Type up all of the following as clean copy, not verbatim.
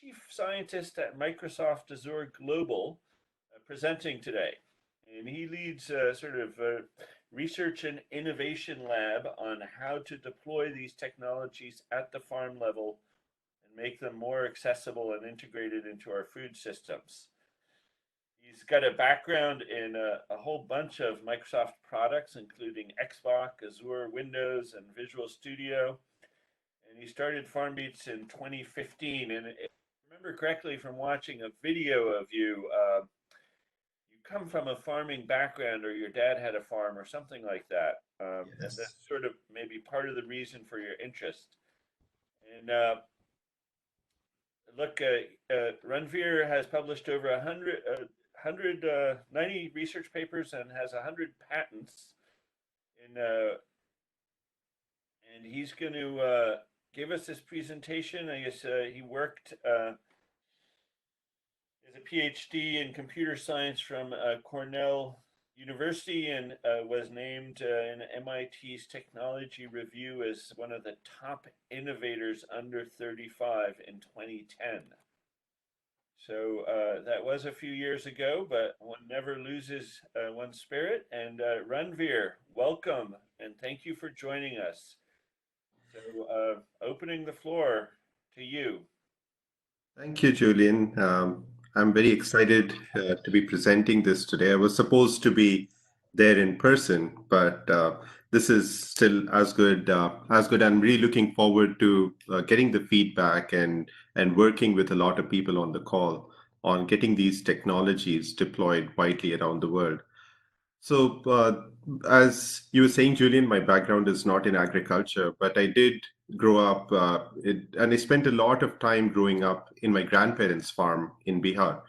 Chief Scientist at Microsoft Azure Global, presenting today. And he leads a sort of a research and innovation lab on how to deploy these technologies at the farm level and make them more accessible and integrated into our food systems. He's got a background in a whole bunch of Microsoft products, including Xbox, Azure, Windows, and Visual Studio. And he started FarmBeats in 2015. And if I remember correctly from watching a video of you, you come from a farming background, or your dad had a farm, or something like that. And Yes. that's sort of maybe part of the reason for your interest. And look, Ranveer has published over 90 research papers and has 100 patents. In, and he's going to give us this presentation. I guess he worked as a PhD in computer science from Cornell University and was named in MIT's Technology Review as one of the top innovators under 35 in 2010. So that was a few years ago, but one never loses one's spirit. And Ranveer, welcome and thank you for joining us. So opening the floor to you. Thank you, Julian. I'm very excited to be presenting this today. I was supposed to be there in person, but this is still as good. As good. I'm really looking forward to getting the feedback and working with a lot of people on the call on getting these technologies deployed widely around the world. So, as you were saying, Julian, my background is not in agriculture, but I did grow up, and I spent a lot of time growing up in my grandparents' farm in Bihar.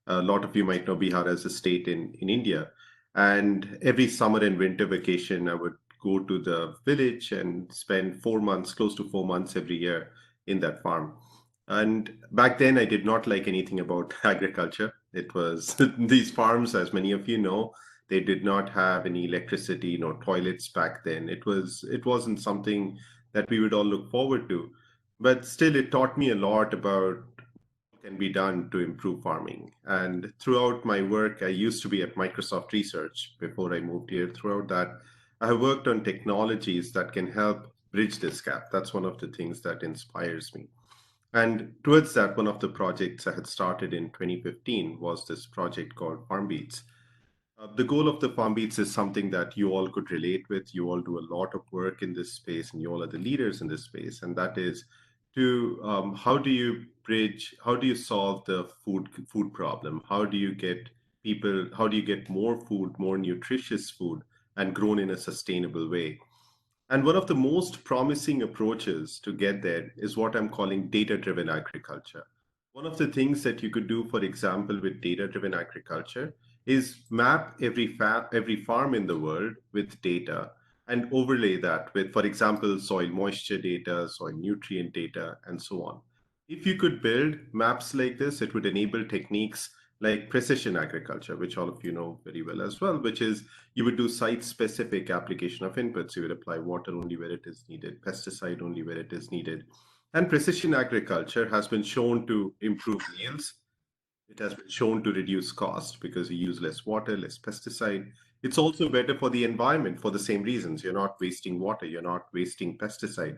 A lot of you might know Bihar as a state in India. And every summer and winter vacation, I would go to the village and spend 4 months, close to 4 months every year in that farm. And back then, I did not like anything about agriculture. It was these farms, as many of you know, they did not have any electricity, no toilets back then. It wasn't something that we would all look forward to. But still, it taught me a lot about what can be done to improve farming. And throughout my work, I used to be at Microsoft Research before I moved here. Throughout that, I have worked on technologies that can help bridge this gap. That's one of the things that inspires me. And towards that, one of the projects I had started in 2015 was this project called FarmBeats. The goal of the FarmBeats is something that you all could relate with. You all do a lot of work in this space, and you all are the leaders in this space. And that is to how do you bridge, how do you solve the food problem? How do you get people, how do you get more food, more nutritious food, and grown in a sustainable way? And one of the most promising approaches to get there is what I'm calling data driven agriculture. One of the things that you could do, for example, with data driven agriculture is map every farm in the world with data and overlay that with, for example, soil moisture data, soil nutrient data, and so on. If you could build maps like this, it would enable techniques like precision agriculture, which all of you know very well as well, which is you would do site-specific application of inputs. You would apply water only where it is needed, pesticide only where it is needed. And precision agriculture has been shown to improve yields. It has been shown to reduce cost because you use less water, less pesticide. It's also better for the environment for the same reasons. You're not wasting water, you're not wasting pesticide.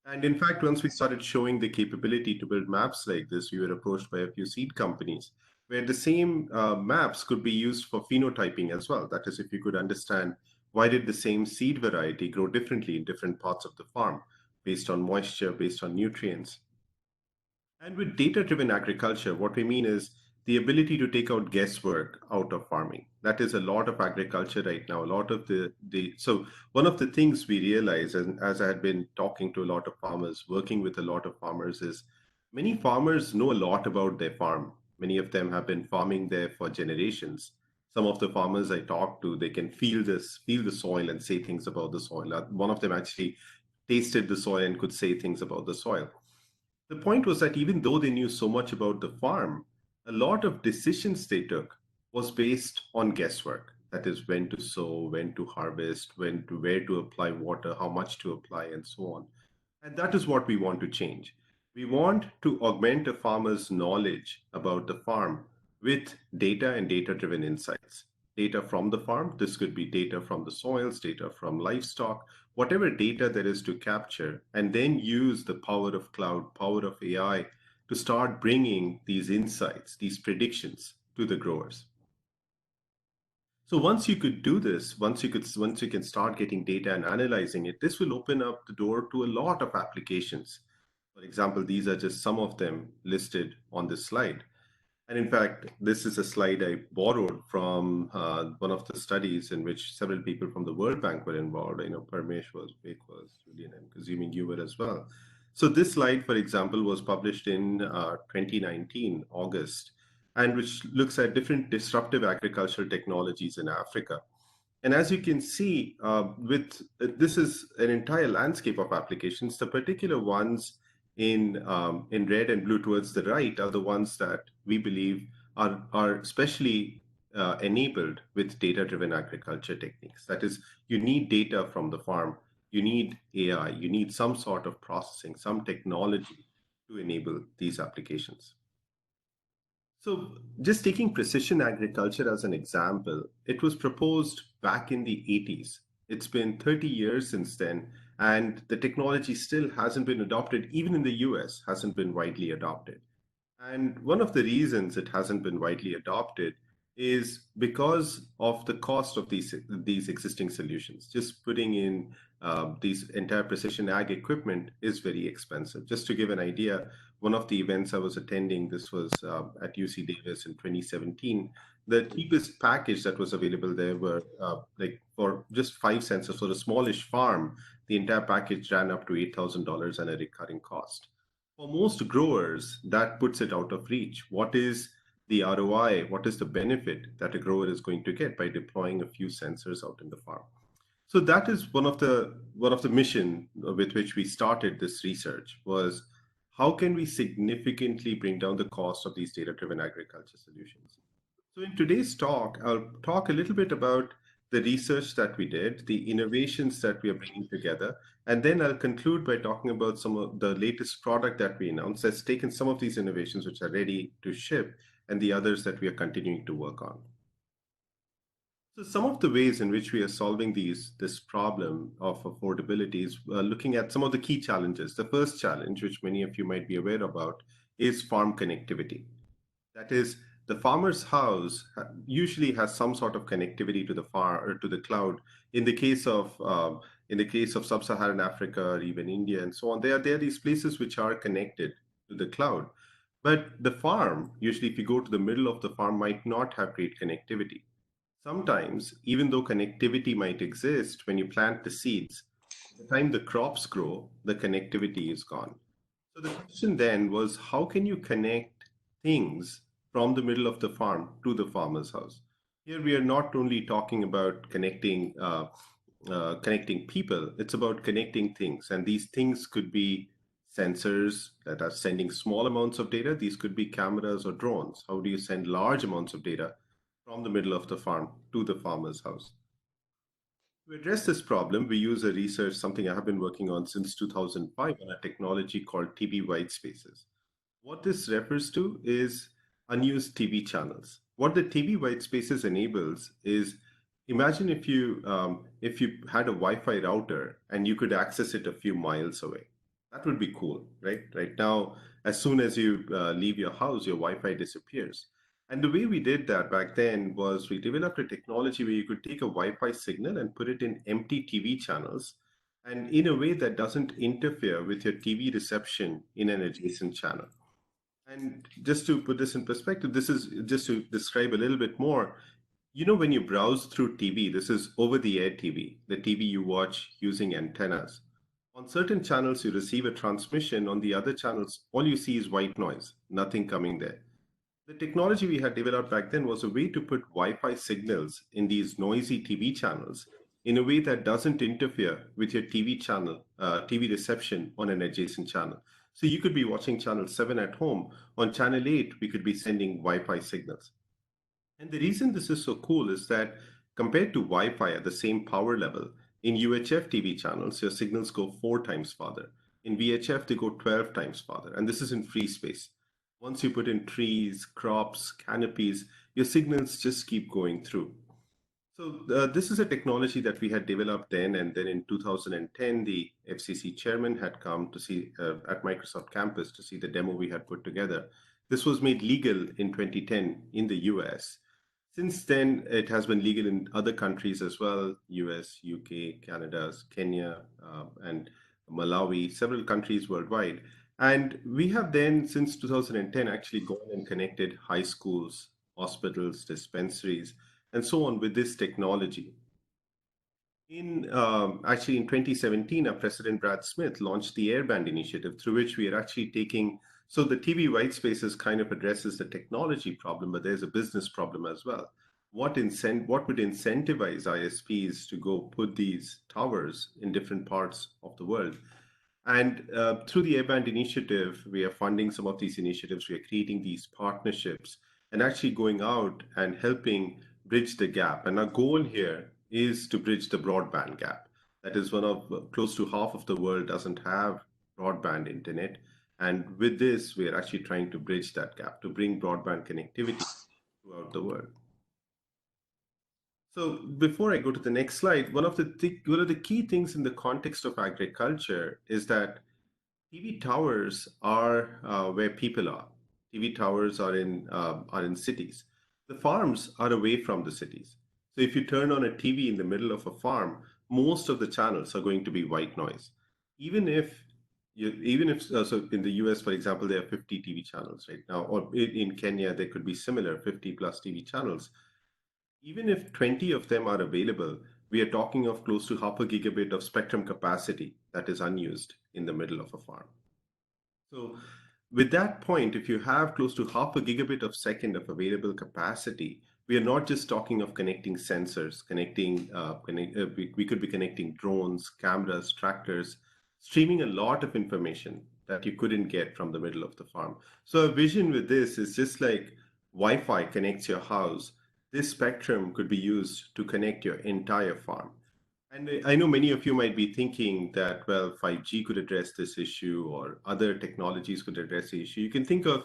And in fact, once we started showing the capability to build maps like this, we were approached by a few seed companies where the same maps could be used for phenotyping as well. That is, if you could understand why did the same seed variety grow differently in different parts of the farm based on moisture, based on nutrients. And with data-driven agriculture, what we mean is the ability to take out guesswork out of farming. That is a lot of agriculture right now. A lot of so one of the things we realize, and as I had been talking to a lot of farmers, working with a lot of farmers, is many farmers know a lot about their farm. Many of them have been farming there for generations. Some of the farmers I talk to, they can feel the soil and say things about the soil. One of them actually tasted the soil and could say things about the soil. The point was that even though they knew so much about the farm, a lot of decisions they took was based on guesswork. That is, when to sow, when to harvest, when to where to apply water, how much to apply, and so on. And that is what we want to change. We want to augment a farmer's knowledge about the farm with data and data-driven insights. Data from the farm, this could be data from the soils, data from livestock, whatever data there is to capture, and then use the power of cloud, power of AI to start bringing these insights, these predictions to the growers. So once you could do this, once you can start getting data and analyzing it, this will open up the door to a lot of applications. For example, these are just some of them listed on this slide. And in fact, this is a slide I borrowed from one of the studies in which several people from the World Bank were involved. You know, Parmesh was, Vik was, Julian, and presuming you were as well. So this slide, for example, was published in 2019, August, and which looks at different disruptive agricultural technologies in Africa. And as you can see, with this is an entire landscape of applications. The particular ones in red and blue towards the right are the ones that we believe are especially enabled with data-driven agriculture techniques. That is, you need data from the farm, you need AI, you need some sort of processing, some technology to enable these applications. So, just taking precision agriculture as an example, it was proposed back in the 80s. It's been 30 years since then, and the technology still hasn't been adopted, even in the US, hasn't been widely adopted. And one of the reasons it hasn't been widely adopted is because of the cost of these existing solutions. Just putting in these entire precision ag equipment is very expensive. Just to give an idea, one of the events I was attending, this was at UC Davis in 2017. The cheapest package that was available there were like for just 5 cents. So for a smallish farm, the entire package ran up to $8,000 and a recurring cost. For most growers, that puts it out of reach. What is the ROI? What is the benefit that a grower is going to get by deploying a few sensors out in the farm? So that is one of the mission with which we started this research was how can we significantly bring down the cost of these data-driven agriculture solutions? So in today's talk, I'll talk a little bit about the research that we did, the innovations that we are bringing together, and then I'll conclude by talking about some of the latest product that we announced that's taken some of these innovations which are ready to ship and the others that we are continuing to work on. So some of the ways in which we are solving this problem of affordability is looking at some of the key challenges. The first challenge, which many of you might be aware about, is farm connectivity. That is, the farmer's house usually has some sort of connectivity to the farm or to the cloud. In the case of sub-Saharan Africa or even India and so on, there are these places which are connected to the cloud. But the farm, usually if you go to the middle of the farm, might not have great connectivity. Sometimes, even though connectivity might exist when you plant the seeds, by the time the crops grow, the connectivity is gone. So the question then was, how can you connect things from the middle of the farm to the farmer's house? Here we are not only talking about connecting people, it's about connecting things. And these things could be sensors that are sending small amounts of data. These could be cameras or drones. How do you send large amounts of data from the middle of the farm to the farmer's house? To address this problem, we use a research, something I have been working on since 2005, on a technology called TB white spaces. What this refers to is unused TV channels. What the TB white spaces enables is, imagine if you had a Wi-Fi router and you could access it a few miles away. That would be cool, right? Right now, as soon as you leave your house, your Wi-Fi disappears. And the way we did that back then was we developed a technology where you could take a Wi-Fi signal and put it in empty TV channels, and in a way that doesn't interfere with your TV reception in an adjacent channel. And just to put this in perspective, this is just to describe a little bit more. You know, when you browse through TV, this is over-the-air TV, the TV you watch using antennas. On certain channels, you receive a transmission. On the other channels, all you see is white noise, nothing coming there. The technology we had developed back then was a way to put Wi-Fi signals in these noisy TV channels in a way that doesn't interfere with your TV channel, TV reception on an adjacent channel. So you could be watching channel 7 at home. On channel 8, we could be sending Wi-Fi signals. And the reason this is so cool is that compared to Wi-Fi at the same power level, in UHF TV channels, your signals go 4 times farther. In VHF, they go 12 times farther, and this is in free space. Once you put in trees, crops, canopies, your signals just keep going through. So this is a technology that we had developed then, and then in 2010, the FCC chairman had come to see at Microsoft campus to see the demo we had put together. This was made legal in 2010 in the US. Since then, it has been legal in other countries as well: US, UK, Canada, Kenya, and Malawi, several countries worldwide. And we have then, since 2010, actually gone and connected high schools, hospitals, dispensaries, and so on with this technology. Actually in 2017, our President Brad Smith launched the Airband initiative, through which we are actually taking. So the TV white spaces kind of addresses the technology problem, but there's a business problem as well. What would incentivize ISPs to go put these towers in different parts of the world? And through the Airband initiative, we are funding some of these initiatives. We are creating these partnerships and actually going out and helping bridge the gap. And our goal here is to bridge the broadband gap. That is one of close to half of the world doesn't have broadband internet. And with this, we are actually trying to bridge that gap to bring broadband connectivity throughout the world. So before I go to the next slide, one of the key things in the context of agriculture is that TV towers are where people are. TV towers are in cities. The farms are away from the cities. So if you turn on a TV in the middle of a farm, most of the channels are going to be white noise. So in the US, for example, there are 50 TV channels right now, or in Kenya there could be similar 50 plus TV channels. Even if 20 of them are available, we are talking of close to half a gigabit of spectrum capacity that is unused in the middle of a farm. So with that point, if you have close to half a gigabit of second of available capacity, we are not just talking of connecting sensors, we could be connecting drones, cameras, tractors, streaming a lot of information that you couldn't get from the middle of the farm. So a vision with this is just like Wi-Fi connects your house. This spectrum could be used to connect your entire farm. And I know many of you might be thinking that, well, 5G could address this issue or other technologies could address the issue. You can think of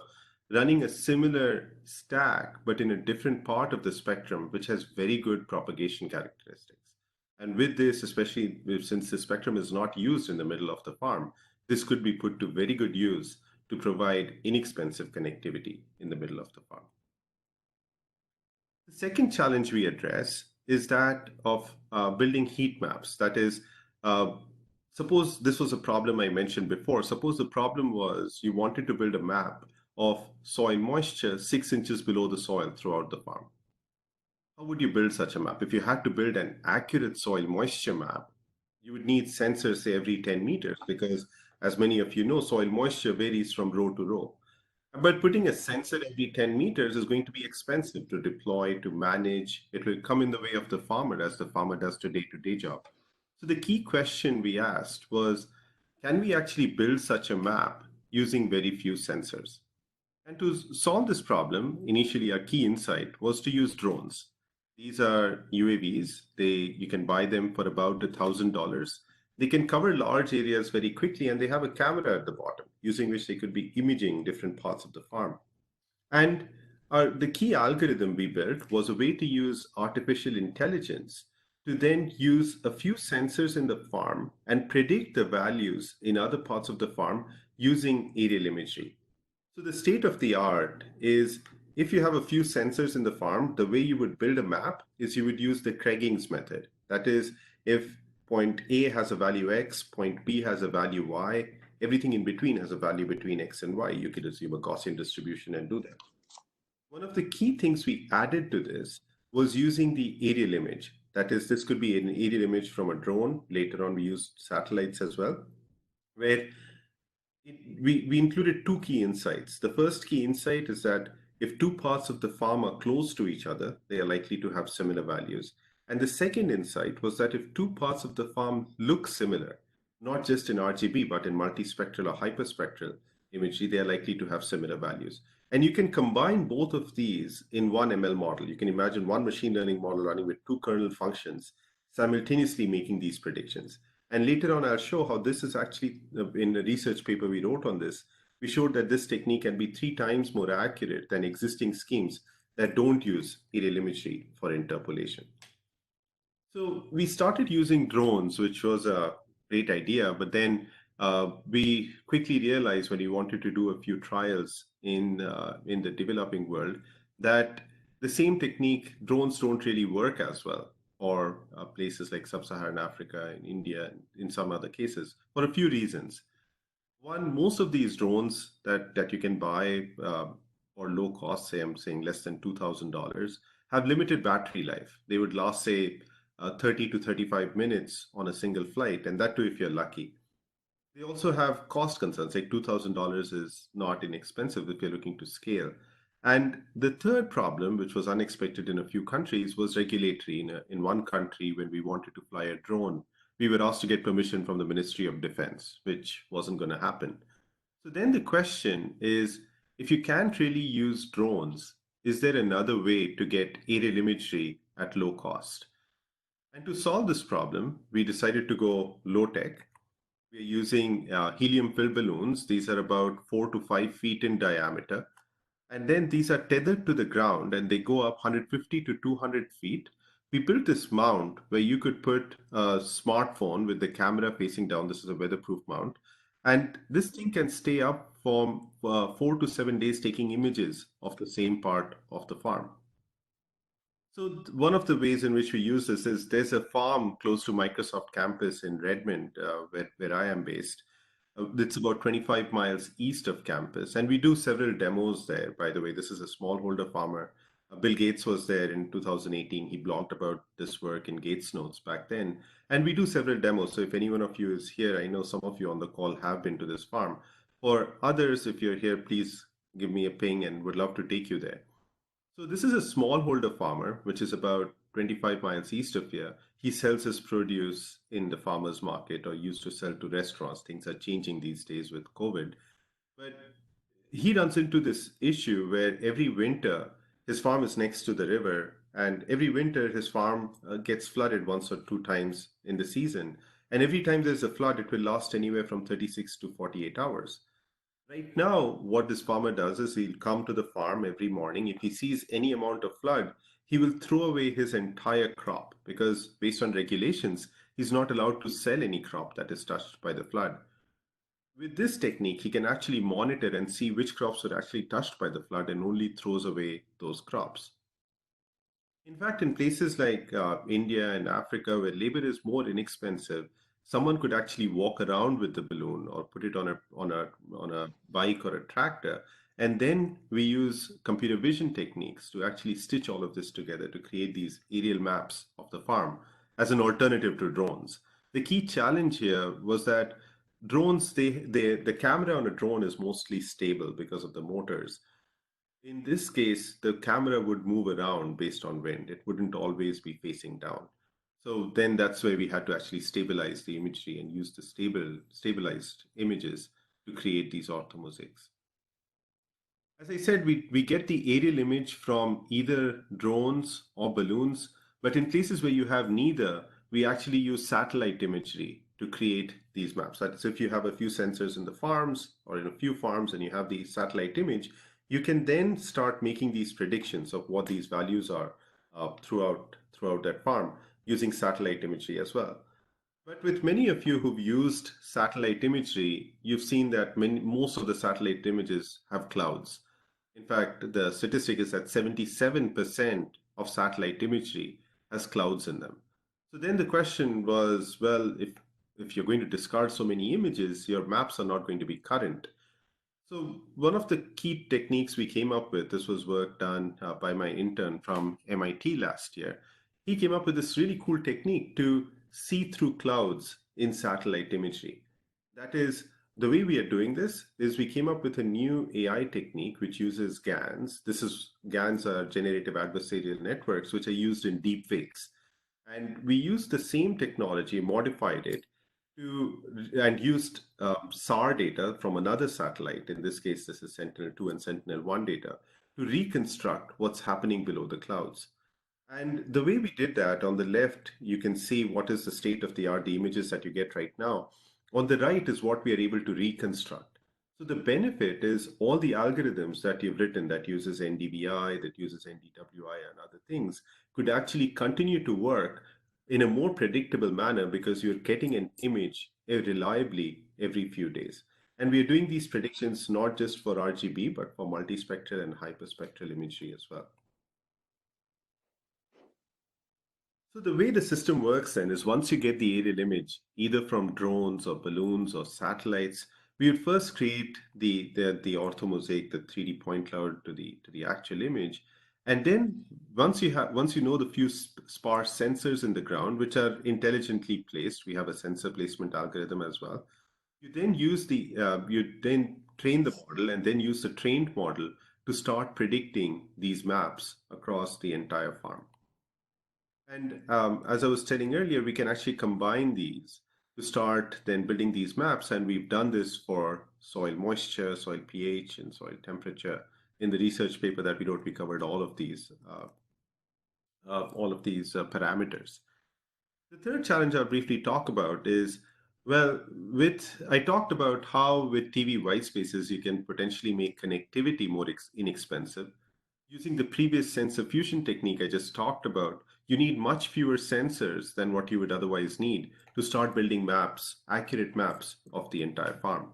running a similar stack, but in a different part of the spectrum, which has very good propagation characteristics. And with this, especially since the spectrum is not used in the middle of the farm, this could be put to very good use to provide inexpensive connectivity in the middle of the farm. The second challenge we address is that of building heat maps. That is, suppose this was a problem I mentioned before. Suppose the problem was you wanted to build a map of soil moisture 6 inches below the soil throughout the farm. How would you build such a map? If you had to build an accurate soil moisture map, you would need sensors, say, every 10 meters, because as many of you know, soil moisture varies from row to row. But putting a sensor every 10 meters is going to be expensive to deploy, to manage. It will come in the way of the farmer as the farmer does the day-to-day job. So the key question we asked was, can we actually build such a map using very few sensors? And to solve this problem, initially our key insight was to use drones. These are UAVs. You can buy them for about $1,000. They can cover large areas very quickly, and they have a camera at the bottom using which they could be imaging different parts of the farm. And the key algorithm we built was a way to use artificial intelligence to then use a few sensors in the farm and predict the values in other parts of the farm using aerial imagery. So the state of the art is, if you have a few sensors in the farm, the way you would build a map is you would use the Craiging's method. That is, if point A has a value X, point B has a value Y, everything in between has a value between X and Y. You could assume a Gaussian distribution and do that. One of the key things we added to this was using the aerial image. That is, this could be an aerial image from a drone. Later on, we used satellites as well, where we included two key insights. The first key insight is that if two parts of the farm are close to each other, they are likely to have similar values. And the second insight was that if two parts of the farm look similar, not just in RGB, but in multispectral or hyperspectral imagery, they are likely to have similar values. And you can combine both of these in one ML model. You can imagine one machine learning model running with two kernel functions, simultaneously making these predictions. And later on, I'll show how this is actually in a research paper we wrote on this. We showed that this technique can be 3 times more accurate than existing schemes that don't use aerial imagery for interpolation. So we started using drones, which was a great idea, but then we quickly realized when we wanted to do a few trials in the developing world that the same technique drones don't really work as well for places like sub-Saharan Africa and India and in some other cases for a few reasons. One, most of these drones that you can buy for low cost, say I'm saying less than $2,000, have limited battery life. They would last, say, 30 to 35 minutes on a single flight, and that too if you're lucky. They also have cost concerns, like $2,000 is not inexpensive if you're looking to scale. And the third problem, which was unexpected in a few countries, was regulatory. In one country, when we wanted to fly a drone, we were asked to get permission from the Ministry of Defense, which wasn't going to happen. So then the question is, if you can't really use drones, is there another way to get aerial imagery at low cost? And to solve this problem, we decided to go low tech. We're using helium-filled balloons. These are about 4 to 5 feet in diameter. And then these are tethered to the ground and they go up 150 to 200 feet. We built this mount where you could put a smartphone with the camera facing down. This is a weatherproof mount. And this thing can stay up for 4 to 7 days taking images of the same part of the farm. So one of the ways in which we use this is there's a farm close to Microsoft campus in Redmond, where I am based. It's about 25 miles east of campus, and we do several demos there. By the way, this is a smallholder farmer. Bill Gates was there in 2018. He blogged about this work in Gates Notes back then, and we do several demos. So if any one of you is here, I know some of you on the call have been to this farm. For others, if you're here, please give me a ping and would love to take you there. So this is a smallholder farmer, which is about 25 miles east of here. He sells his produce in the farmer's market or used to sell to restaurants. Things are changing these days with COVID. But he runs into this issue where every winter his farm is next to the river, and every winter his farm gets flooded 1 or 2 times in the season. And every time there's a flood, it will last anywhere from 36 to 48 hours. Right now, what this farmer does is he'll come to the farm every morning. If he sees any amount of flood, he will throw away his entire crop because, based on regulations, he's not allowed to sell any crop that is touched by the flood. With this technique, he can actually monitor and see which crops were actually touched by the flood and only throws away those crops. In fact, in places like India and Africa, where labor is more inexpensive, someone could actually walk around with the balloon or put it on a bike or a tractor, and then we use computer vision techniques to actually stitch all of this together to create these aerial maps of the farm as an alternative to drones. The key challenge here was that drones, the camera on a drone is mostly stable because of the motors. In this case, the camera would move around based on wind. It wouldn't always be facing down. So then that's where we had to actually stabilize the imagery and use the stabilized images to create these orthomosaics. As I said, we get the aerial image from either drones or balloons, but in places where you have neither, we actually use satellite imagery to create these maps. That is, if you have a few sensors in the farms or in a few farms and you have the satellite image, you can then start making these predictions of what these values are throughout that farm using satellite imagery as well. But with many of you who've used satellite imagery, you've seen that most of the satellite images have clouds. In fact, the statistic is that 77% of satellite imagery has clouds in them. So then the question was, well, if you're going to discard so many images, your maps are not going to be current. So one of the key techniques we came up with, this was work done by my intern from MIT last year. He came up with this really cool technique to see through clouds in satellite imagery. That is, the way we are doing this is we came up with a new AI technique which uses GANs. GANs are generative adversarial networks, which are used in deepfakes. And we used the same technology, modified it and used SAR data from another satellite. In this case, this is Sentinel-2 and Sentinel-1 data to reconstruct what's happening below the clouds. And the way we did that, on the left, you can see what is the state of the art, the images that you get right now. On the right is what we are able to reconstruct. So the benefit is all the algorithms that you've written that uses NDVI, that uses NDWI and other things could actually continue to work in a more predictable manner because you're getting an image reliably every few days. And we are doing these predictions not just for RGB, but for multispectral and hyperspectral imagery as well. So the way the system works then is once you get the aerial image, either from drones or balloons or satellites, we would first create the orthomosaic, the 3D point cloud to the actual image. And then once you know the few sparse sensors in the ground, which are intelligently placed, we have a sensor placement algorithm as well. You then train the model and then use the trained model to start predicting these maps across the entire farm. And as I was telling earlier, we can actually combine these to start then building these maps. And we've done this for soil moisture, soil pH, and soil temperature. In the research paper that we wrote, we covered all of these parameters. The third challenge I'll briefly talk about is, well, with I talked about how with TV white spaces you can potentially make connectivity more inexpensive. Using the previous sensor fusion technique I just talked about, you need much fewer sensors than what you would otherwise need to start building maps, accurate maps of the entire farm.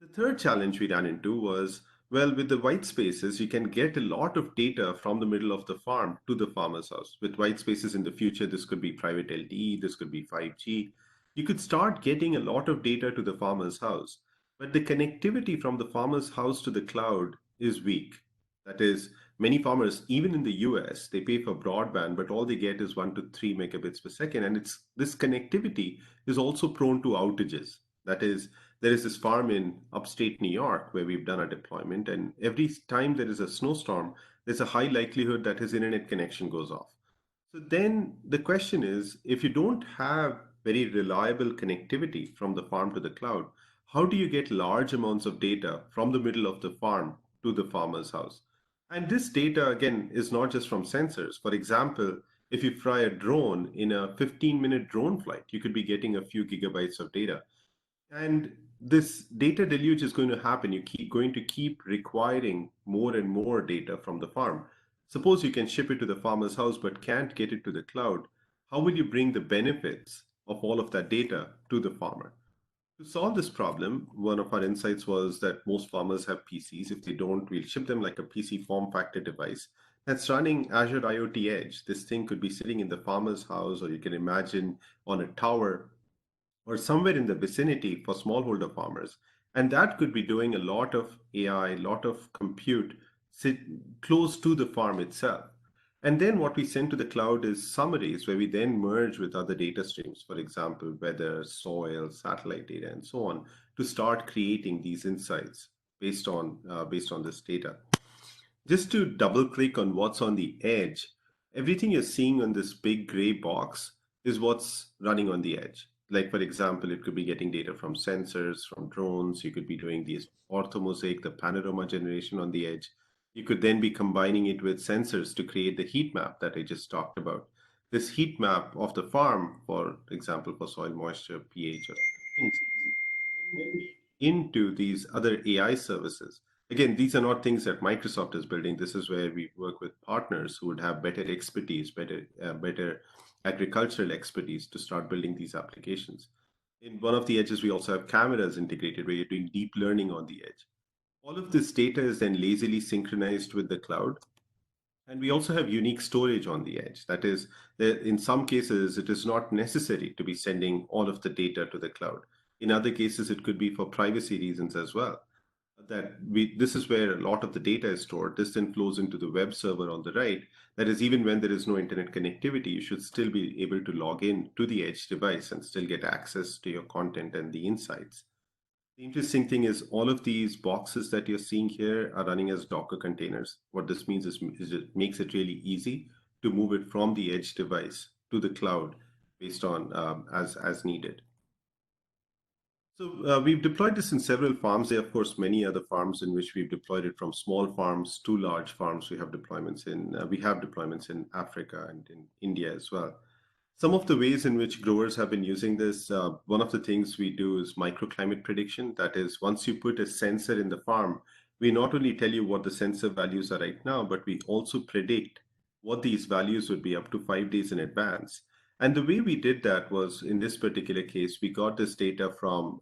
The third challenge we ran into was, well, with the white spaces, you can get a lot of data from the middle of the farm to the farmer's house. With white spaces in the future, this could be private LTE, this could be 5G. You could start getting a lot of data to the farmer's house, but the connectivity from the farmer's house to the cloud is weak. That is, many farmers, even in the US, they pay for broadband, but all they get is 1 to 3 megabits per second. And it's this connectivity is also prone to outages. That is, there is this farm in upstate New York where we've done a deployment, and every time there is a snowstorm, there's a high likelihood that his internet connection goes off. So then the question is, if you don't have very reliable connectivity from the farm to the cloud, how do you get large amounts of data from the middle of the farm to the farmer's house? And this data, again, is not just from sensors. For example, if you fly a drone in a 15-minute drone flight, you could be getting a few gigabytes of data. And this data deluge is going to happen. You keep going to keep requiring more and more data from the farm. Suppose you can ship it to the farmer's house but can't get it to the cloud. How will you bring the benefits of all of that data to the farmer? To solve this problem, one of our insights was that most farmers have PCs. If they don't, we'll ship them like a PC form factor device that's running Azure IoT Edge. This thing could be sitting in the farmer's house, or you can imagine on a tower or somewhere in the vicinity for smallholder farmers. And that could be doing a lot of AI, a lot of compute sit close to the farm itself. And then what we send to the cloud is summaries where we then merge with other data streams, for example, weather, soil, satellite data, and so on, to start creating these insights based on this data. Just to double click on what's on the edge, everything you're seeing on this big gray box is what's running on the edge. Like, for example, it could be getting data from sensors, from drones. You could be doing these orthomosaic, the panorama generation on the edge. You could then be combining it with sensors to create the heat map that I just talked about. This heat map of the farm, for example, for soil moisture, pH, or things, into these other AI services. Again, these are not things that Microsoft is building. This is where we work with partners who would have better expertise, better agricultural expertise to start building these applications. In one of the edges, we also have cameras integrated where you're doing deep learning on the edge. All of this data is then lazily synchronized with the cloud. And we also have unique storage on the edge. That is, in some cases, it is not necessary to be sending all of the data to the cloud. In other cases, it could be for privacy reasons as well. This is where a lot of the data is stored. This then flows into the web server on the right. That is, even when there is no internet connectivity, you should still be able to log in to the edge device and still get access to your content and the insights. The interesting thing is all of these boxes that you're seeing here are running as Docker containers. What this means is it makes it really easy to move it from the edge device to the cloud based on as needed. So we've deployed this in several farms. There are, of course, many other farms in which we've deployed it, from small farms to large farms. We have deployments in Africa and in India as well. Some of the ways in which growers have been using this, one of the things we do is microclimate prediction. That is, once you put a sensor in the farm, we not only tell you what the sensor values are right now, but we also predict what these values would be up to 5 days in advance. And the way we did that was, in this particular case, we got this data from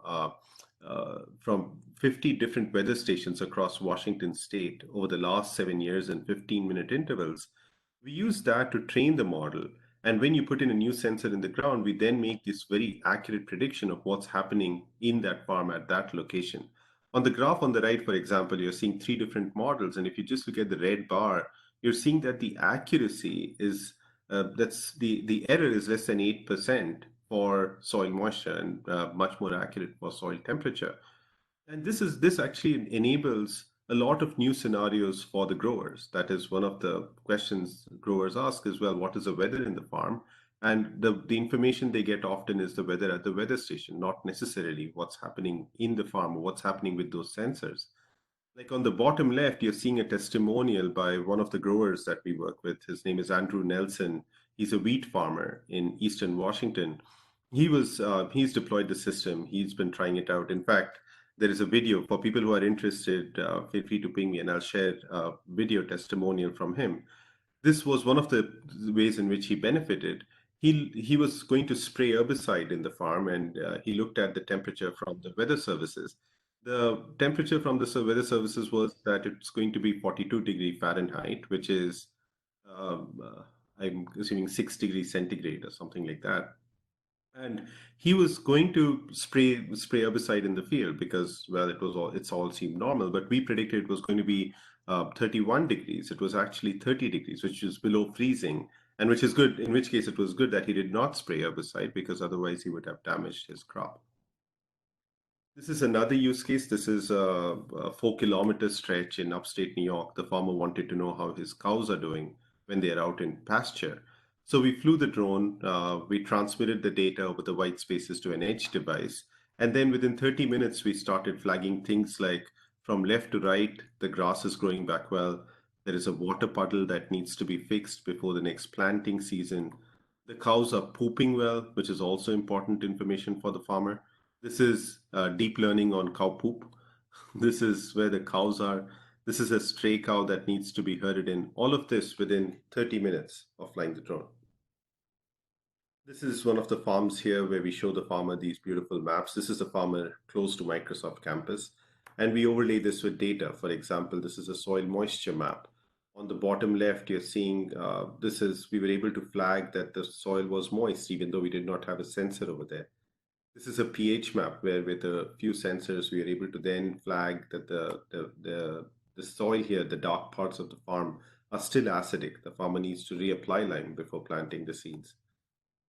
50 different weather stations across Washington state over the last 7 years in 15-minute intervals. We use that to train the model. And when you put in a new sensor in the ground, we then make this very accurate prediction of what's happening in that farm at that location. On the graph on the right, for example, you're seeing three different models. And if you just look at the red bar, you're seeing that the accuracy is the error is less than 8% for soil moisture, and much more accurate for soil temperature. And this actually enables a lot of new scenarios for the growers. That is one of the questions growers ask as well: what is the weather in the farm? And the information they get often is the weather at the weather station, not necessarily what's happening in the farm or what's happening with those sensors. Like on the bottom left, you're seeing a testimonial by one of the growers that we work with. His name is Andrew Nelson. He's a wheat farmer in Eastern Washington. He's deployed the system. He's been trying it out. In fact, there is a video for people who are interested. Feel free to ping me, and I'll share a video testimonial from him. This was one of the ways in which he benefited. He was going to spray herbicide in the farm, and he looked at the temperature from the weather services. The temperature from the weather services was that it's going to be 42 degree Fahrenheit, which is I'm assuming 6 degrees centigrade or something like that. And he was going to spray herbicide in the field because, well, it's all seemed normal, but we predicted it was going to be 31 degrees. It was actually 30 degrees, which is below freezing, and which is good. In which case, it was good that he did not spray herbicide, because otherwise he would have damaged his crop. This is another use case. This is a 4 kilometer stretch in upstate New York. The farmer wanted to know how his cows are doing when they're out in pasture. So we flew the drone, we transmitted the data over the white spaces to an edge device. And then within 30 minutes, we started flagging things like, from left to right, the grass is growing back well. There is a water puddle that needs to be fixed before the next planting season. The cows are pooping well, which is also important information for the farmer. This is deep learning on cow poop. This is where the cows are. This is a stray cow that needs to be herded in. All of this within 30 minutes of flying the drone. This is one of the farms here where we show the farmer these beautiful maps. This is a farmer close to Microsoft campus, and we overlay this with data. For example, this is a soil moisture map. On the bottom left, you're seeing we were able to flag that the soil was moist, even though we did not have a sensor over there. This is a pH map where, with a few sensors, we are able to then flag that the soil here, the dark parts of the farm, are still acidic. The farmer needs to reapply lime before planting the seeds.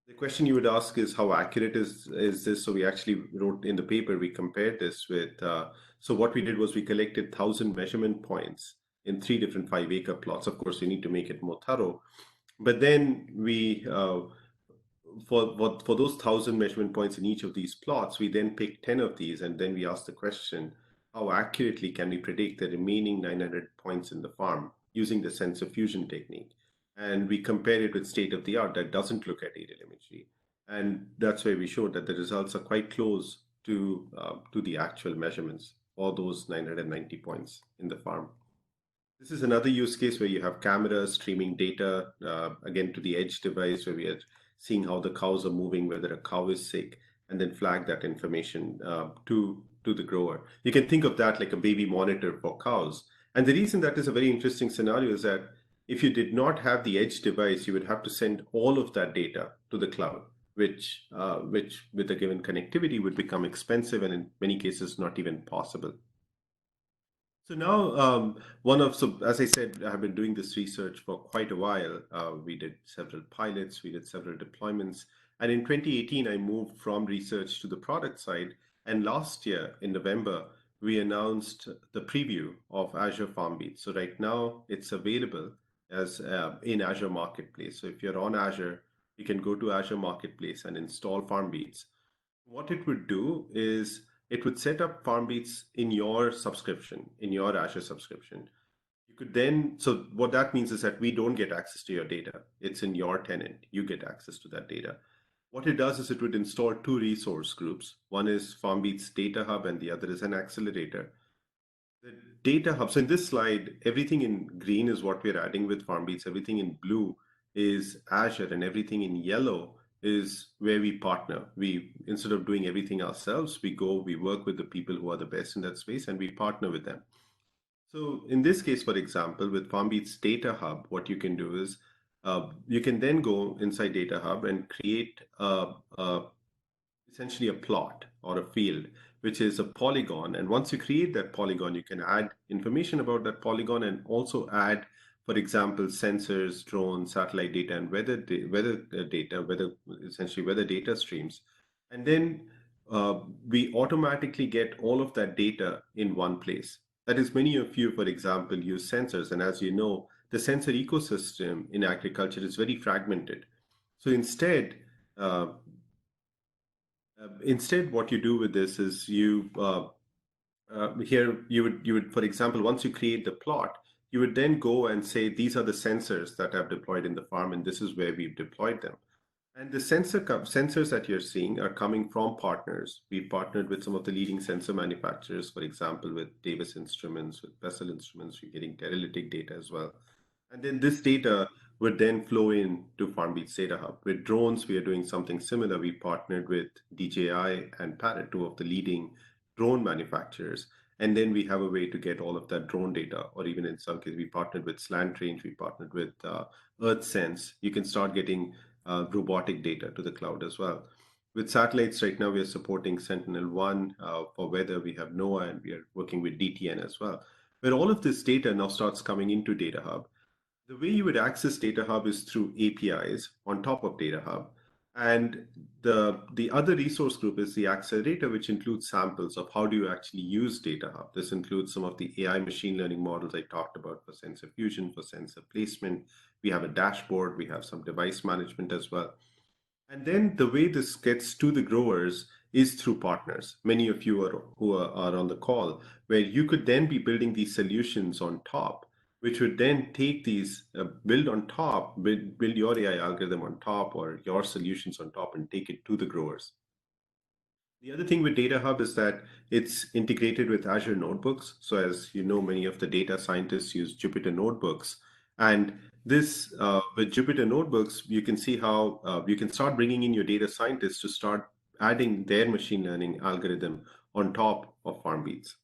The question you would ask is, how accurate is this? So we actually wrote in the paper, we compared this with, so what we did was we collected 1,000 measurement points in three different 5 acre plots. Of course, we need to make it more thorough. But then for those 1,000 measurement points in each of these plots, we then picked 10 of these, and then we asked the question, how accurately can we predict the remaining 900 points in the farm using the sensor fusion technique? And we compare it with state of the art that doesn't look at aerial imagery. And that's where we showed that the results are quite close to the actual measurements for those 990 points in the farm. This is another use case where you have cameras streaming data, again, to the edge device, where we are seeing how the cows are moving, whether a cow is sick, and then flag that information to the grower. You can think of that like a baby monitor for cows. And the reason that is a very interesting scenario is that if you did not have the edge device, you would have to send all of that data to the cloud, which with a given connectivity would become expensive and in many cases not even possible. So now, as I said, I have been doing this research for quite a while. We did several pilots, we did several deployments. And in 2018, I moved from research to the product side. And last year in November, we announced the preview of Azure FarmBeats. So right now it's available as in Azure Marketplace. So if you're on Azure, you can go to Azure Marketplace and install FarmBeats. What it would do is it would set up FarmBeats in your subscription, in your Azure subscription. You could then, so what that means is that we don't get access to your data. It's in your tenant. You get access to that data. What it does is it would install two resource groups. One is FarmBeats Data Hub and the other is an accelerator. The data hub. So in this slide, everything in green is what we're adding with FarmBeats. Everything in blue is Azure, and everything in yellow is where we partner. We, instead of doing everything ourselves, we work with the people who are the best in that space, and we partner with them. So in this case, for example, with FarmBeats Data Hub, what you can do is you can then go inside Data Hub and create essentially a plot or a field, which is a polygon. And once you create that polygon, you can add information about that polygon and also add, for example, sensors, drones, satellite data, and essentially weather data streams. And then we automatically get all of that data in one place. That is, many of you, for example, use sensors. And as you know, the sensor ecosystem in agriculture is very fragmented. So instead, what you do with this is you would, for example, once you create the plot, you would then go and say these are the sensors that I've deployed in the farm, and this is where we've deployed them. And the sensors that you're seeing are coming from partners. We've partnered with some of the leading sensor manufacturers, for example, with Davis Instruments, with Bessel Instruments. We're getting dendritic data as well. And then this data would then flow in to FarmBeats Data Hub. With drones, we are doing something similar. We partnered with DJI and Parrot, two of the leading drone manufacturers. And then we have a way to get all of that drone data, or even in some cases, we partnered with Slant Range, we partnered with EarthSense. You can start getting robotic data to the cloud as well. With satellites, right now we are supporting Sentinel-1 for weather. We have NOAA, and we are working with DTN as well. Where all of this data now starts coming into Data Hub. The way you would access Data Hub is through APIs on top of Data Hub. And the other resource group is the accelerator, which includes samples of how do you actually use Data Hub. This includes some of the AI machine learning models I talked about for sensor fusion, for sensor placement. We have a dashboard, we have some device management as well. And then the way this gets to the growers is through partners. Many of you who are on the call, where you could then be building these solutions on top, which would then take these, build on top, build your AI algorithm on top or your solutions on top and take it to the growers. The other thing with Data Hub is that it's integrated with Azure Notebooks. So as you know, many of the data scientists use Jupyter Notebooks. And this, with Jupyter Notebooks, you can see how you can start bringing in your data scientists to start adding their machine learning algorithm on top of FarmBeats.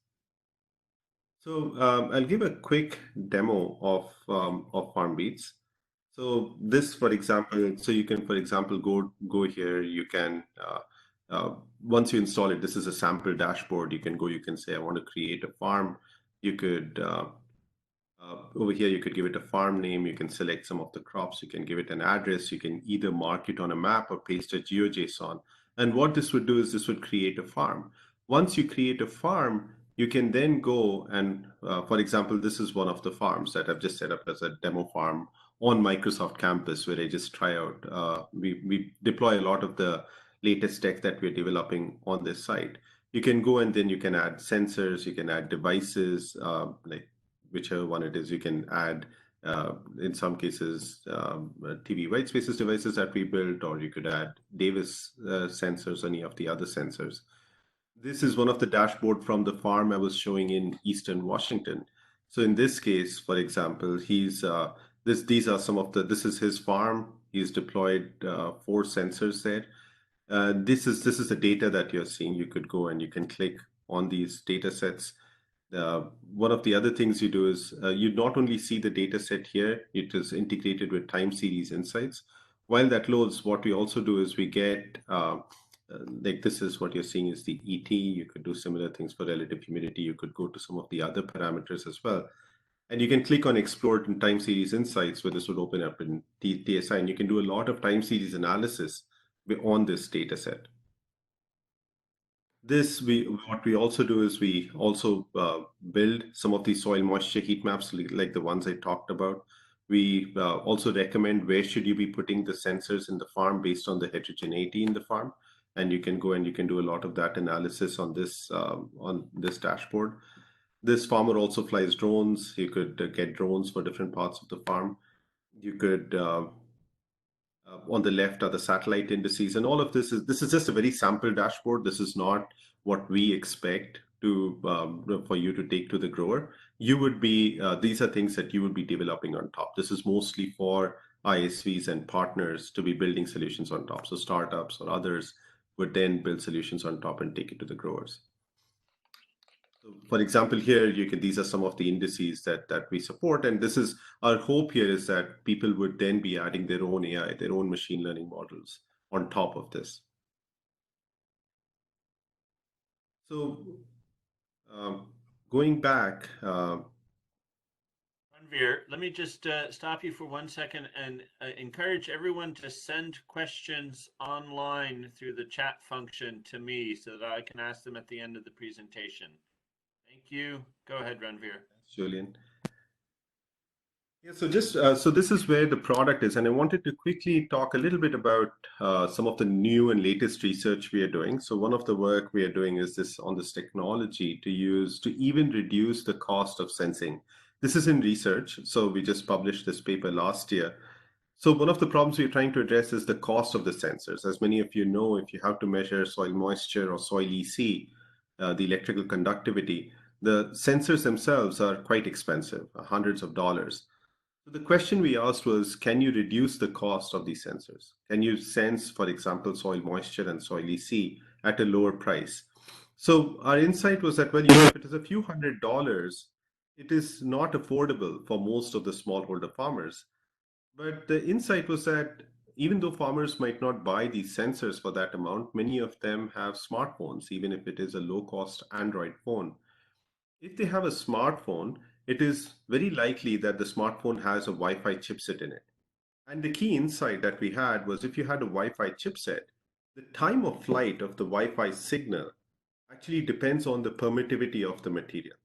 So I'll give a quick demo of FarmBeats. So this, for example, so you can, for example, go here. You can once you install it, this is a sample dashboard. You can go. You can say, I want to create a farm. You could over here, you could give it a farm name. You can select some of the crops. You can give it an address. You can either mark it on a map or paste a GeoJSON. And what this would do is this would create a farm. Once you create a farm, you can then go and, for example, this is one of the farms that I've just set up as a demo farm on Microsoft campus where I just try out. We deploy a lot of the latest tech that we're developing on this site. You can go and then you can add sensors, you can add devices, like whichever one it is. You can add, in some cases, TV white spaces devices that we built, or you could add Davis sensors, any of the other sensors. This is one of the dashboard from the farm I was showing in Eastern Washington. So in this case, for example, these are some of this is his farm. He's deployed 4 sensors there. This is the data that you're seeing. You could go and you can click on these data sets. One of the other things you do is you not only see the data set here, it is integrated with time series insights. While that loads, what we also do is we get, like this is what you're seeing is the ET. You could do similar things for relative humidity. You could go to some of the other parameters as well. And you can click on Explore in Time Series Insights, where this would open up in TSI, and you can do a lot of time series analysis on this data set. What we also do is we also build some of these soil moisture heat maps like the ones I talked about. We also recommend where should you be putting the sensors in the farm based on the heterogeneity in the farm. and you can go and you can do a lot of that analysis on this dashboard. This farmer also flies drones. You could get drones for different parts of the farm. You could on the left are the satellite indices, and all of this is just a very sample dashboard. This is not what we expect to for you to take to the grower. You would be these are things that you would be developing on top. This is mostly for ISVs and partners to be building solutions on top. So startups or others would then build solutions on top and take it to the growers. So for example, here these are some of the indices that we support, and this is our hope here is that people would then be adding their own AI, their own machine learning models on top of this. So going back, Ranveer, let me just stop you for 1 second and encourage everyone to send questions online through the chat function to me so that I can ask them at the end of the presentation. Thank you. Go ahead, Ranveer. Julian. Yeah, so just so this is where the product is, and I wanted to quickly talk a little bit about some of the new and latest research we are doing. So one of the work we are doing is this technology to use to even reduce the cost of sensing. This is in research, so we just published this paper last year. So one of the problems we're trying to address is the cost of the sensors. As many of you know, if you have to measure soil moisture or soil EC, the electrical conductivity, the sensors themselves are quite expensive, hundreds of dollars. So the question we asked was, can you reduce the cost of these sensors? Can you sense, for example, soil moisture and soil EC at a lower price? So our insight was that, well, if it is a few $100s, it is not affordable for most of the smallholder farmers. But the insight was that even though farmers might not buy these sensors for that amount, many of them have smartphones, even if it is a low-cost Android phone. If they have a smartphone, it is very likely that the smartphone has a Wi-Fi chipset in it. And the key insight that we had was if you had a Wi-Fi chipset, the time of flight of the Wi-Fi signal actually depends on the permittivity of the material.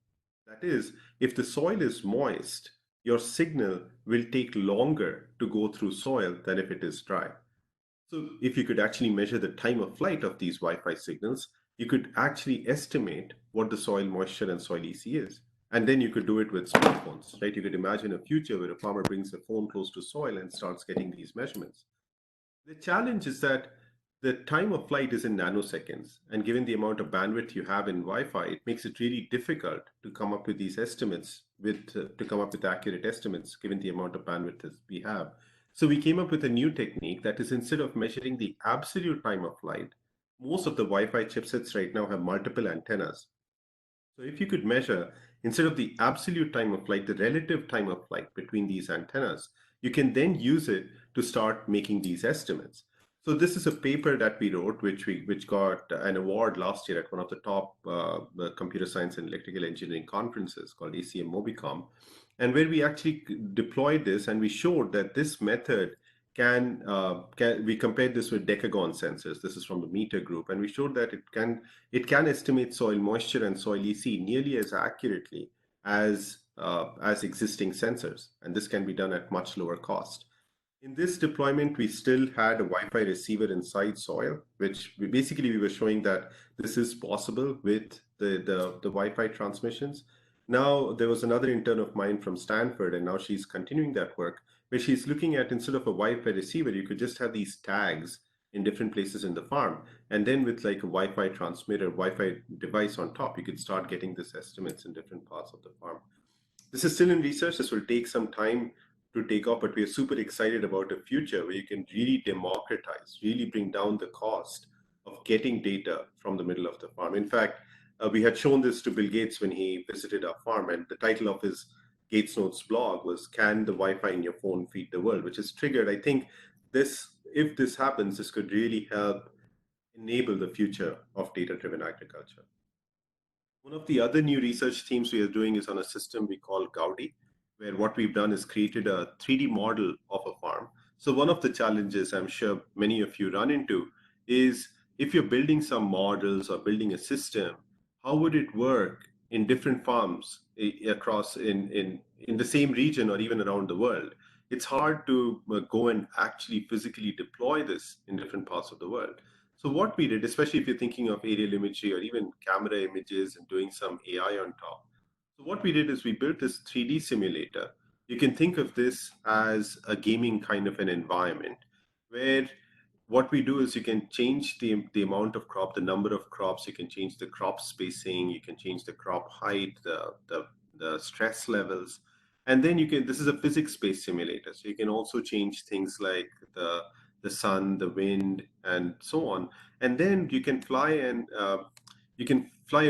That is, if the soil is moist, your signal will take longer to go through soil than if it is dry. So if you could actually measure the time of flight of these Wi-Fi signals, you could actually estimate what the soil moisture and soil EC is. And then you could do it with smartphones, right? You could imagine a future where a farmer brings a phone close to soil and starts getting these measurements. The challenge is that the time of flight is in nanoseconds, and given the amount of bandwidth you have in Wi-Fi, it makes it really difficult to come up with these estimates, to come up with accurate estimates, given the amount of bandwidth that we have. So we came up with a new technique that is instead of measuring the absolute time of flight, most of the Wi-Fi chipsets right now have multiple antennas. So if you could measure, instead of the absolute time of flight, the relative time of flight between these antennas, you can then use it to start making these estimates. So this is a paper that we wrote, which got an award last year at one of the top computer science and electrical engineering conferences called ACM Mobicom, and where we actually deployed this and we showed that this method can we compared this with decagon sensors. This is from the meter group, and we showed that it can estimate soil moisture and soil EC nearly as accurately as existing sensors, and this can be done at much lower cost. In this deployment, we still had a Wi-Fi receiver inside soil, which we were showing that this is possible with the Wi-Fi transmissions. Now, there was another intern of mine from Stanford, and now she's continuing that work, where she's looking at instead of a Wi-Fi receiver, you could just have these tags in different places in the farm. And then with like a Wi-Fi transmitter, Wi-Fi device on top, you could start getting these estimates in different parts of the farm. This is still in research. This will take some time to take off, but we are super excited about a future where you can really democratize, really bring down the cost of getting data from the middle of the farm. In fact, we had shown this to Bill Gates when he visited our farm, and the title of his Gates Notes blog was "Can the Wi-Fi in your phone feed the world?" which is triggered. I think if this happens, this could really help enable the future of data-driven agriculture. One of the other new research themes we are doing is on a system we call Gaudi, where what we've done is created a 3D model of a farm. So one of the challenges I'm sure many of you run into is if you're building some models or building a system, how would it work in different farms across in the same region or even around the world? It's hard to go and actually physically deploy this in different parts of the world. So what we did, especially if you're thinking of aerial imagery or even camera images and doing some AI on top. So what we did is we built this 3D simulator. You can think of this as a gaming kind of an environment where what we do is you can change the amount of crop, the number of crops, you can change the crop spacing, you can change the crop height, the stress levels. And then you can, this is a physics-based simulator. So you can also change things like the sun, the wind, and so on. And then you can fly a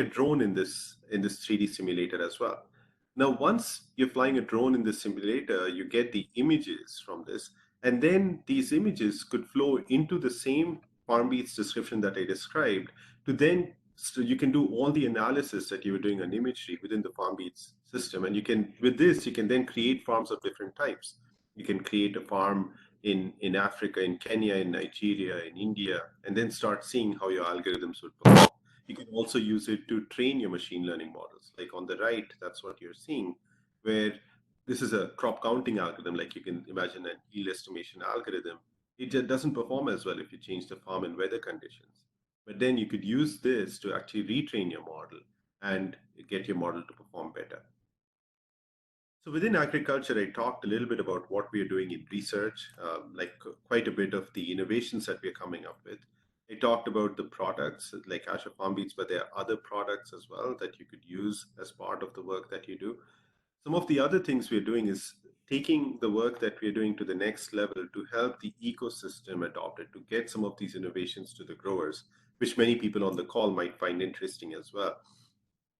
drone in this 3D simulator as well. Now, once you're flying a drone in the simulator, you get the images from this, and then these images could flow into the same FarmBeats description that I described to then so you can do all the analysis that you were doing on imagery within the FarmBeats system. And you can, with this, you can then create farms of different types. You can create a farm in Africa, in Kenya, in Nigeria, in India, and then start seeing how your algorithms would perform. You can also use it to train your machine learning models. Like on the right, that's what you're seeing, where this is a crop counting algorithm, like you can imagine an yield estimation algorithm. It just doesn't perform as well if you change the farm and weather conditions. But then you could use this to actually retrain your model and get your model to perform better. So within agriculture, I talked a little bit about what we are doing in research, quite a bit of the innovations that we're coming up with. I talked about the products like Azure FarmBeats, but there are other products as well that you could use as part of the work that you do. Some of the other things we're doing is taking the work that we're doing to the next level to help the ecosystem adopt it, to get some of these innovations to the growers, which many people on the call might find interesting as well.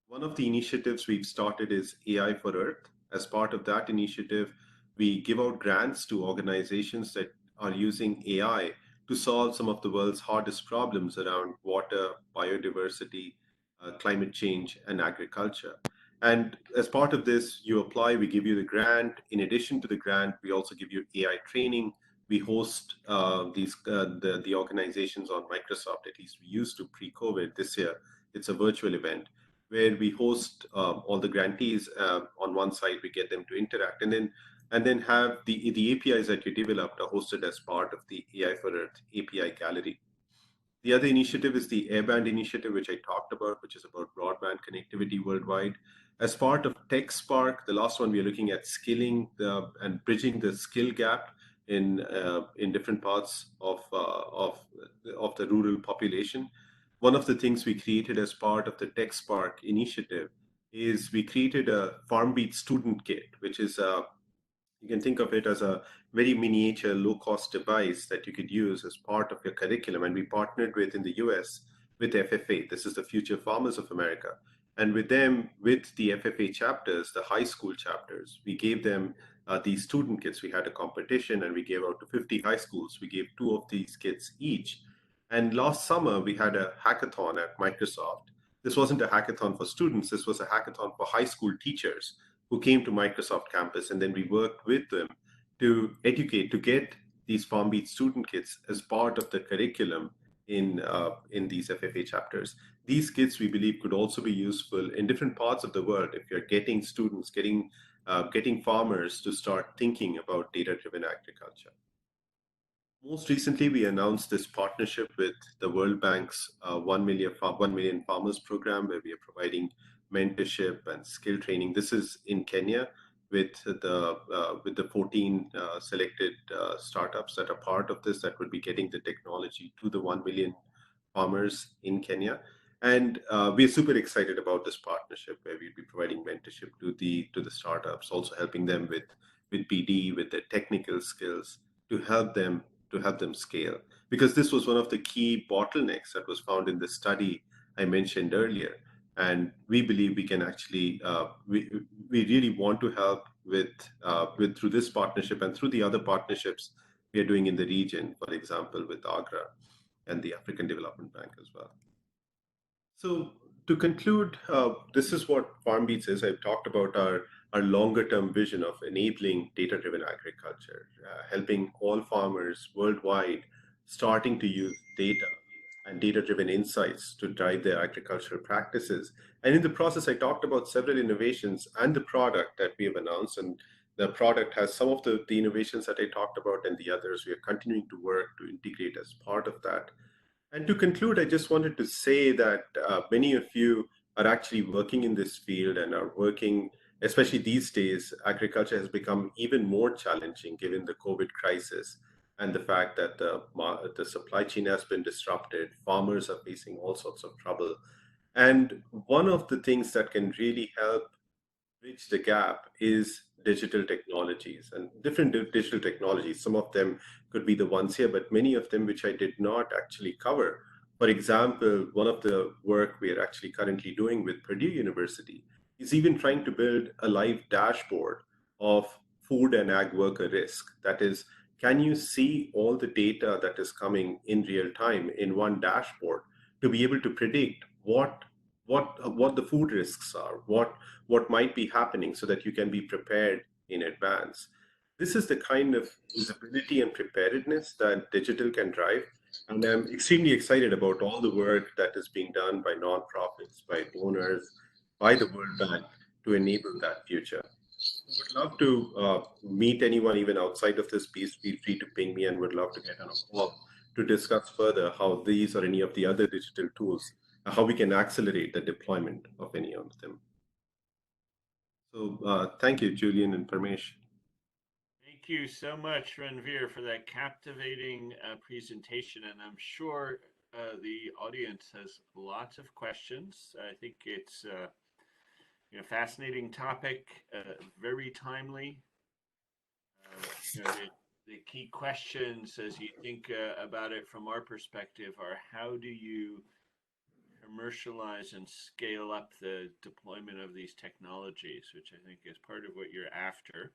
One of the initiatives we've started is AI for Earth. As part of that initiative, we give out grants to organizations that are using AI to solve some of the world's hardest problems around water, biodiversity, climate change, and agriculture. And as part of this, you apply, we give you the grant. In addition to the grant, we also give you AI training. We host the organizations on Microsoft, at least we used to pre-COVID. This year, it's a virtual event where we host all the grantees on one side. We get them to interact, and then have the APIs that you developed are hosted as part of the AI for Earth API gallery. The other initiative is the Airband initiative, which I talked about, which is about broadband connectivity worldwide. As part of Tech Spark, the last one, we are looking at skilling and bridging the skill gap in different parts of the rural population. One of the things we created as part of the Tech Spark initiative is we created a FarmBeat student kit, which is you can think of it as a very miniature, low-cost device that you could use as part of your curriculum. And we partnered with, in the US, with FFA. This is the Future Farmers of America. And with them, with the FFA chapters, the high school chapters, we gave them these student kits. We had a competition and we gave out to 50 high schools. We gave 2 of these kits each. And last summer, we had a hackathon at Microsoft. This wasn't a hackathon for students. This was a hackathon for high school teachers who came to Microsoft campus, and then we worked with them to educate, to get these FarmBeat student kits as part of the curriculum in these FFA chapters. These kits, we believe, could also be useful in different parts of the world if you're getting students, getting farmers to start thinking about data-driven agriculture. Most recently, we announced this partnership with the World Bank's 1 million Farmers program, where we are providing mentorship and skill training. This is in Kenya with the 14 selected startups that are part of this that would be getting the technology to the 1 million farmers in Kenya. And we're super excited about this partnership where we'll be providing mentorship to the startups, also helping them with BD, with their technical skills to help them scale. Because this was one of the key bottlenecks that was found in the study I mentioned earlier. And we believe we can actually, we really want to help with through this partnership and through the other partnerships we are doing in the region, for example, with Agra and the African Development Bank as well. So to conclude, this is what FarmBeats is. I've talked about our longer term vision of enabling data-driven agriculture, helping all farmers worldwide starting to use data and data-driven insights to drive their agricultural practices. And in the process, I talked about several innovations and the product that we have announced. And the product has some of the innovations that I talked about, and the others we are continuing to work to integrate as part of that. And to conclude, I just wanted to say that many of you are actually working in this field and are working, especially these days, agriculture has become even more challenging given the COVID crisis and the fact that the supply chain has been disrupted. Farmers are facing all sorts of trouble. And one of the things that can really help bridge the gap is digital technologies and different digital technologies. Some of them could be the ones here, but many of them which I did not actually cover. For example, one of the work we are actually currently doing with Purdue University is even trying to build a live dashboard of food and ag worker risk. That is, can you see all the data that is coming in real time in one dashboard to be able to predict what the food risks are, what might be happening so that you can be prepared in advance. This is the kind of visibility and preparedness that digital can drive. And I'm extremely excited about all the work that is being done by nonprofits, by donors, by the World Bank to enable that future. Would love to meet anyone even outside of this piece. Feel free to ping me and would love to get on a call to discuss further how these or any of the other digital tools, how we can accelerate the deployment of any of them. So thank you, Julian and Parmesh. Thank you so much, Ranveer, for that captivating presentation. And I'm sure the audience has lots of questions. I think it's fascinating topic, very timely. The key questions as you think about it from our perspective are how do you commercialize and scale up the deployment of these technologies, which I think is part of what you're after.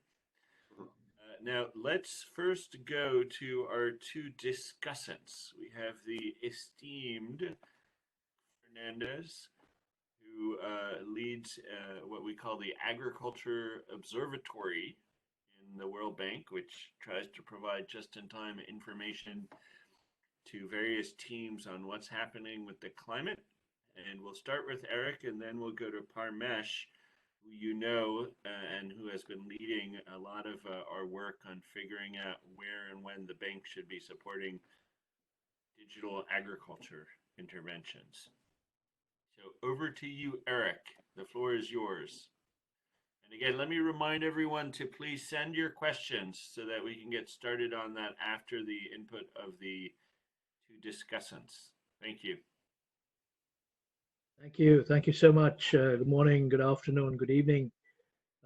Now, let's first go to our two discussants. We have the esteemed Fernandez, who leads what we call the Agriculture Observatory in the World Bank, which tries to provide just-in-time information to various teams on what's happening with the climate. And we'll start with Eric, and then we'll go to Parmesh, who you know and who has been leading a lot of our work on figuring out where and when the bank should be supporting digital agriculture interventions. So over to you, Eric. The floor is yours. And again, let me remind everyone to please send your questions so that we can get started on that after the input of the two discussants. Thank you. Thank you. Thank you so much. Good morning, good afternoon, good evening.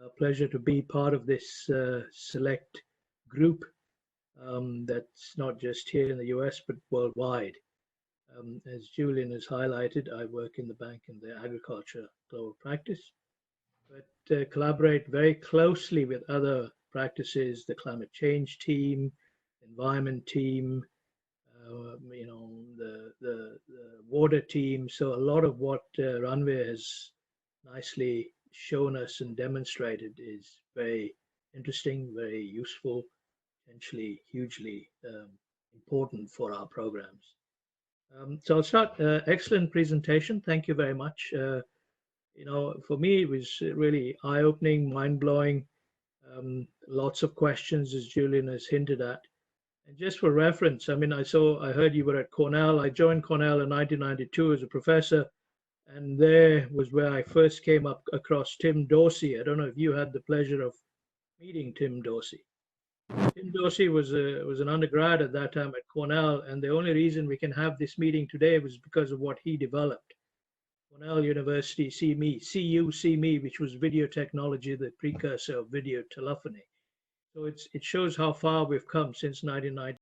A pleasure to be part of this select group that's not just here in the US, but worldwide. As Julian has highlighted, I work in the bank in the agriculture global practice, but collaborate very closely with other practices, the climate change team, environment team, the water team. So a lot of what Ranveer has nicely shown us and demonstrated is very interesting, very useful, potentially hugely important for our programs. So I'll start. Excellent presentation. Thank you very much. For me, it was really eye-opening, mind-blowing. Lots of questions, as Julian has hinted at. And just for reference, I mean, I heard you were at Cornell. I joined Cornell in 1992 as a professor, and there was where I first came up across Tim Dorsey. I don't know if you had the pleasure of meeting Tim Dorsey. Tim Dorsey was an undergrad at that time at Cornell, and the only reason we can have this meeting today was because of what he developed. Cornell University CU-CME, which was video technology, the precursor of video telephony. So it shows how far we've come since 1990.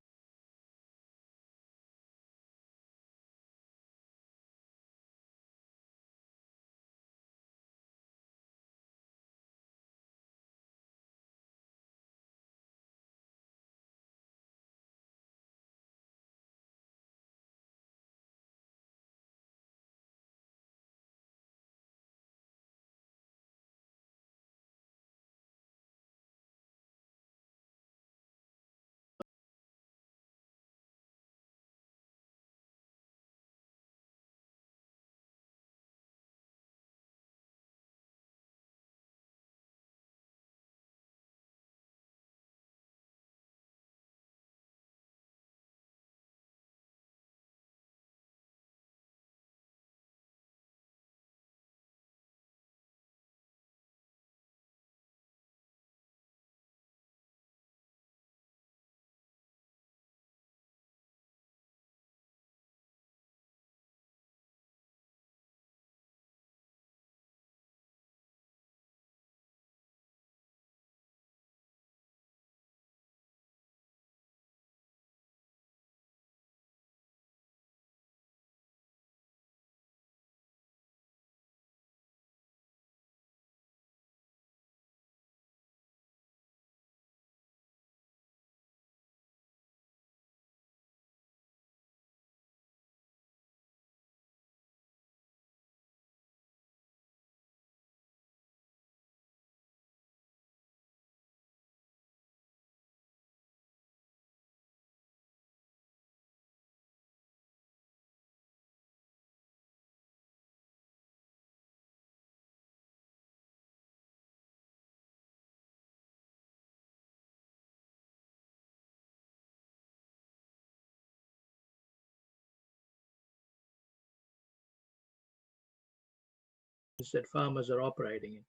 that farmers are operating in.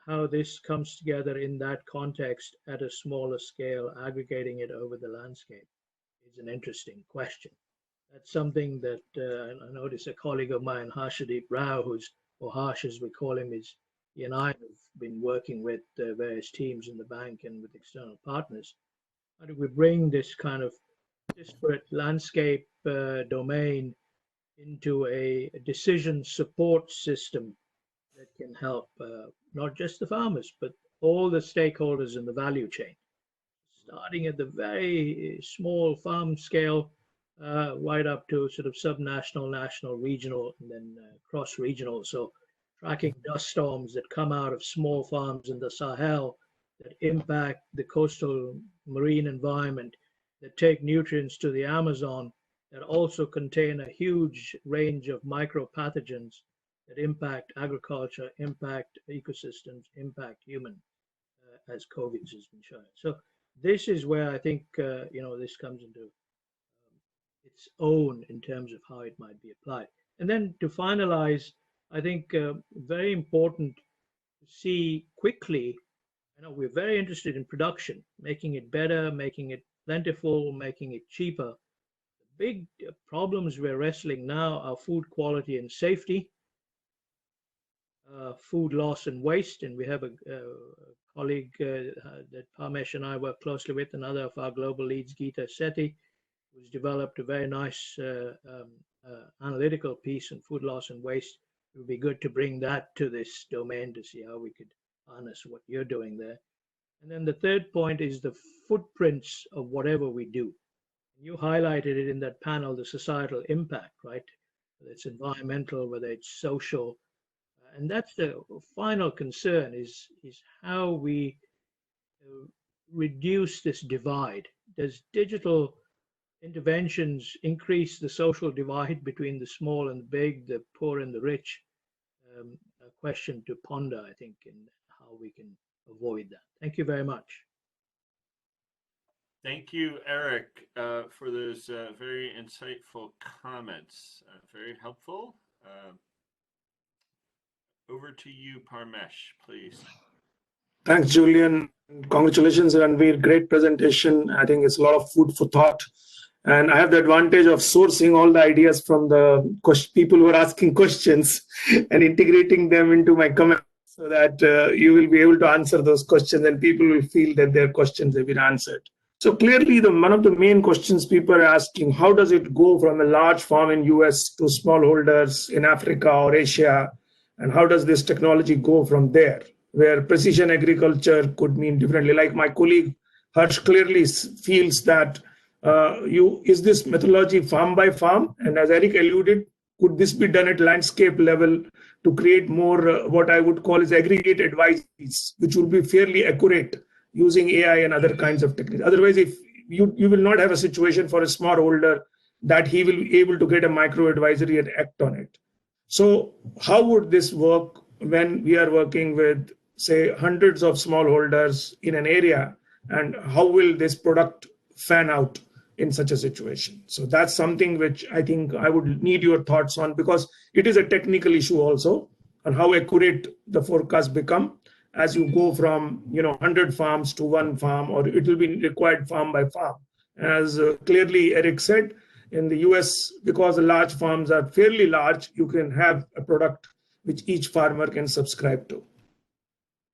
How this comes together in that context at a smaller scale, aggregating it over the landscape, is an interesting question. That's something that I notice a colleague of mine, Harshdeep Rao, or Harsh as we call him, he and I have been working with various teams in the bank and with external partners. How do we bring this kind of disparate landscape domain into a decision support system that can help not just the farmers, but all the stakeholders in the value chain, starting at the very small farm scale, right up to sort of subnational, national, regional, and then cross-regional. So tracking dust storms that come out of small farms in the Sahel that impact the coastal marine environment, that take nutrients to the Amazon, that also contain a huge range of micropathogens that impact agriculture, impact ecosystems, impact human, as COVID has been shown. So this is where I think this comes into its own in terms of how it might be applied. And then to finalize, I think very important to see quickly. I know we're very interested in production, making it better, making it plentiful, making it cheaper. The big problems we're wrestling now are food quality and safety, food loss and waste, and we have a colleague that Parmesh and I work closely with, another of our global leads, Geeta Sethi, who's developed a very nice analytical piece on food loss and waste. It would be good to bring that to this domain to see how we could harness what you're doing there. And then the third point is the footprints of whatever we do. You highlighted it in that panel, the societal impact, right? Whether it's environmental, whether it's social. And that's the final concern is how we reduce this divide. Does digital interventions increase the social divide between the small and the big, the poor and the rich? A question to ponder, I think, in how we can avoid that. Thank you very much. Thank you, Eric, for those very insightful comments. Very helpful. Over to you, Parmesh, please. Thanks, Julian. Congratulations, Ranveer. Great presentation. I think it's a lot of food for thought. And I have the advantage of sourcing all the ideas from the people who are asking questions and integrating them into my comments so that you will be able to answer those questions and people will feel that their questions have been answered. So clearly, one of the main questions people are asking, how does it go from a large farm in US to smallholders in Africa or Asia? And how does this technology go from there, where precision agriculture could mean differently? Like my colleague Harsh clearly feels that is this methodology farm by farm? And as Eric alluded, could this be done at landscape level to create more what I would call as aggregate advice, which will be fairly accurate using AI and other kinds of techniques? Otherwise, if you will not have a situation for a smallholder that he will be able to get a micro advisory and act on it. So how would this work when we are working with, say, hundreds of smallholders in an area, and how will this product fan out in such a situation? So that's something which I think I would need your thoughts on, because it is a technical issue also on how accurate the forecasts become as you go from 100 farms to one farm, or it will be required farm by farm. As clearly Eric said, in the US, because the large farms are fairly large, you can have a product which each farmer can subscribe to.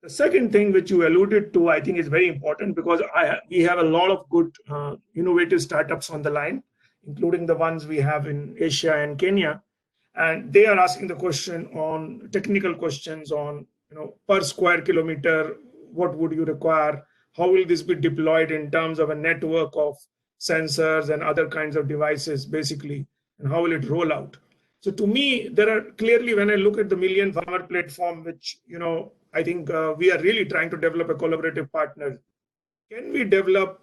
The second thing which you alluded to, I think is very important, because we have a lot of good innovative startups on the line, including the ones we have in Asia and Kenya. And they are asking the question on technical questions on, per square kilometer, what would you require? How will this be deployed in terms of a network of sensors and other kinds of devices, basically, and how will it roll out? So to me, there are clearly, when I look at the Million Farmer platform, which, I think we are really trying to develop a collaborative partner. Can we develop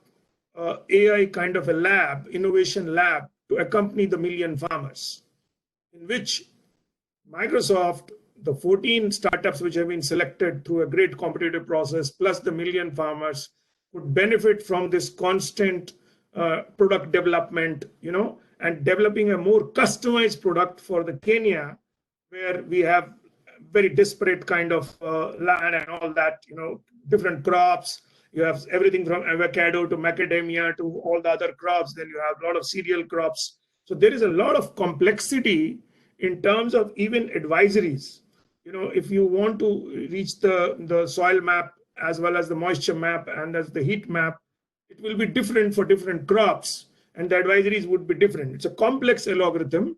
AI kind of a lab, innovation lab, to accompany the Million Farmers, in which Microsoft, the 14 startups which have been selected through a great competitive process, plus the Million Farmers, would benefit from this constant product development, and developing a more customized product for the Kenya, where we have very disparate kind of land and all that, different crops. You have everything from avocado to macadamia to all the other crops. Then you have a lot of cereal crops. So there is a lot of complexity in terms of even advisories. If you want to reach the soil map as well as the moisture map and as the heat map, it will be different for different crops and the advisories would be different. It's a complex algorithm.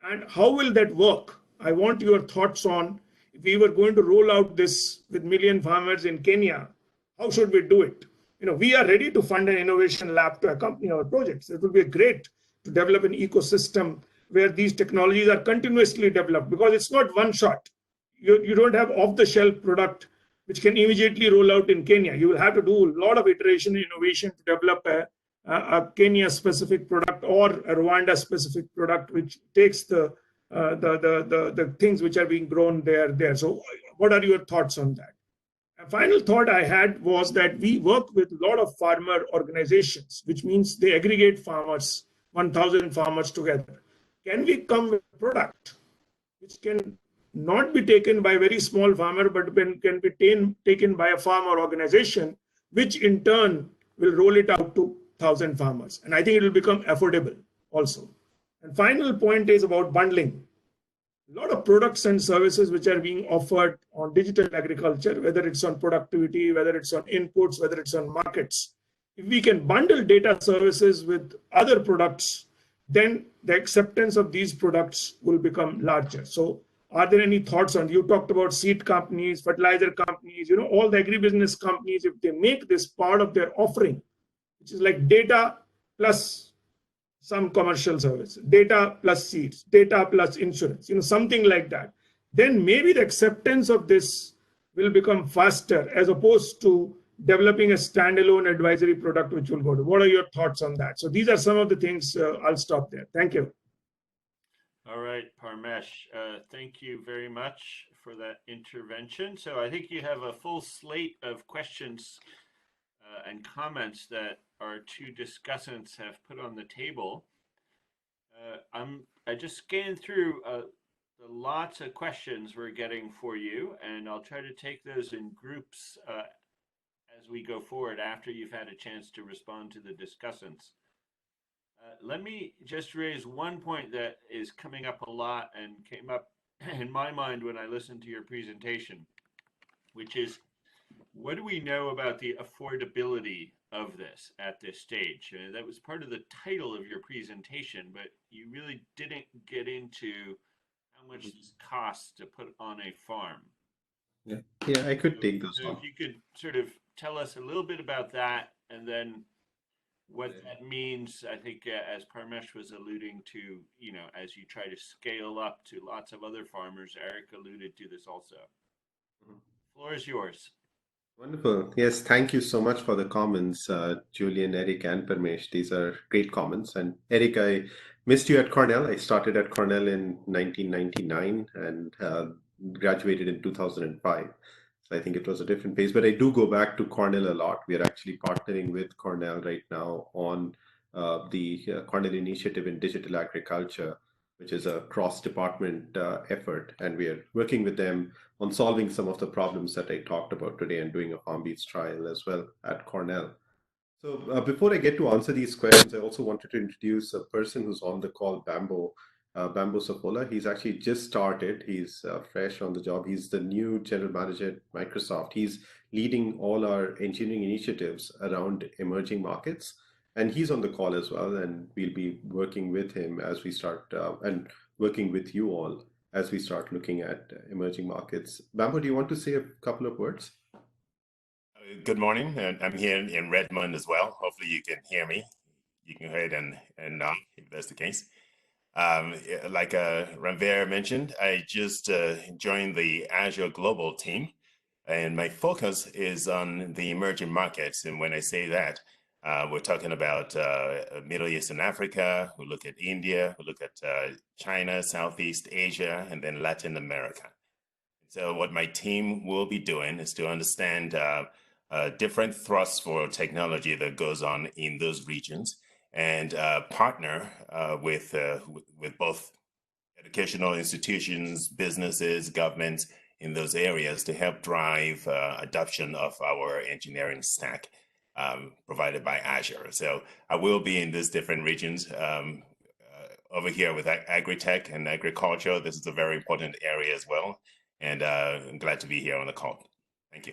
And how will that work? I want your thoughts on, if we were going to roll out this with million farmers in Kenya, how should we do it? We are ready to fund an innovation lab to accompany our projects. It would be great to develop an ecosystem where these technologies are continuously developed, because it's not one shot. You don't have off-the-shelf product which can immediately roll out in Kenya. You will have to do a lot of iteration and innovation to develop a Kenya-specific product or a Rwanda-specific product, which takes the things which are being grown there. So what are your thoughts on that? A final thought I had was that we work with a lot of farmer organizations, which means they aggregate farmers, 1,000 farmers together. Can we come with a product which can not be taken by a very small farmer, but can be taken by a farmer organization, which in turn will roll it out to 1,000 farmers? And I think it will become affordable also. And final point is about bundling. A lot of products and services which are being offered on digital agriculture, whether it's on productivity, whether it's on inputs, whether it's on markets. If we can bundle data services with other products, then the acceptance of these products will become larger. So are there any thoughts on, you talked about seed companies, fertilizer companies, all the agribusiness companies, if they make this part of their offering, which is like data plus some commercial service, data plus seeds, data plus insurance, something like that, then maybe the acceptance of this will become faster as opposed to developing a standalone advisory product which will go to. What are your thoughts on that? So these are some of the things. I'll stop there. Thank you. All right, Parmesh, thank you very much for that intervention. So I think you have a full slate of questions and comments that our two discussants have put on the table. I just scanned through the lots of questions we're getting for you, and I'll try to take those in groups as we go forward after you've had a chance to respond to the discussants. Let me just raise one point that is coming up a lot and came up in my mind when I listened to your presentation, which is, what do we know about the affordability of this at this stage? That was part of the title of your presentation, but you really didn't get into how much this costs to put on a farm. Yeah, I could take those on. If you could sort of tell us a little bit about that, and then what that means, I think, as Parmesh was alluding to, as you try to scale up to lots of other farmers, Eric alluded to this also. Floor is yours. Wonderful. Yes, thank you so much for the comments, Julian, Eric, and Parmesh. These are great comments. And Eric, I missed you at Cornell. I started at Cornell in 1999 and graduated in 2005. So I think it was a different pace, but I do go back to Cornell a lot. We are actually partnering with Cornell right now on the Cornell Initiative in Digital Agriculture, which is a cross-department effort. And we are working with them on solving some of the problems that I talked about today and doing a FarmBeats trial as well at Cornell. So before I get to answer these questions, I also wanted to introduce a person who's on the call, Bambo Safola. He's actually just started. He's fresh on the job. He's the new general manager at Microsoft. He's leading all our engineering initiatives around emerging markets. And he's on the call as well. And we'll be working with him as we start and working with you all as we start looking at emerging markets. Bambo, do you want to say a couple of words? Good morning. And I'm here in Redmond as well. Hopefully you can hear me. You can go ahead and nod if that's the case. Like Ranveer mentioned, I just joined the Azure Global team, and my focus is on the emerging markets. And when I say that, we're talking about Middle East and Africa. We look at India, we look at China, Southeast Asia, and then Latin America. So what my team will be doing is to understand different thrusts for technology that goes on in those regions, and partner with both educational institutions, businesses, governments, in those areas to help drive adoption of our engineering stack provided by Azure. So I will be in these different regions. Over here with agri-tech and agriculture, this is a very important area as well. And I'm glad to be here on the call. Thank you.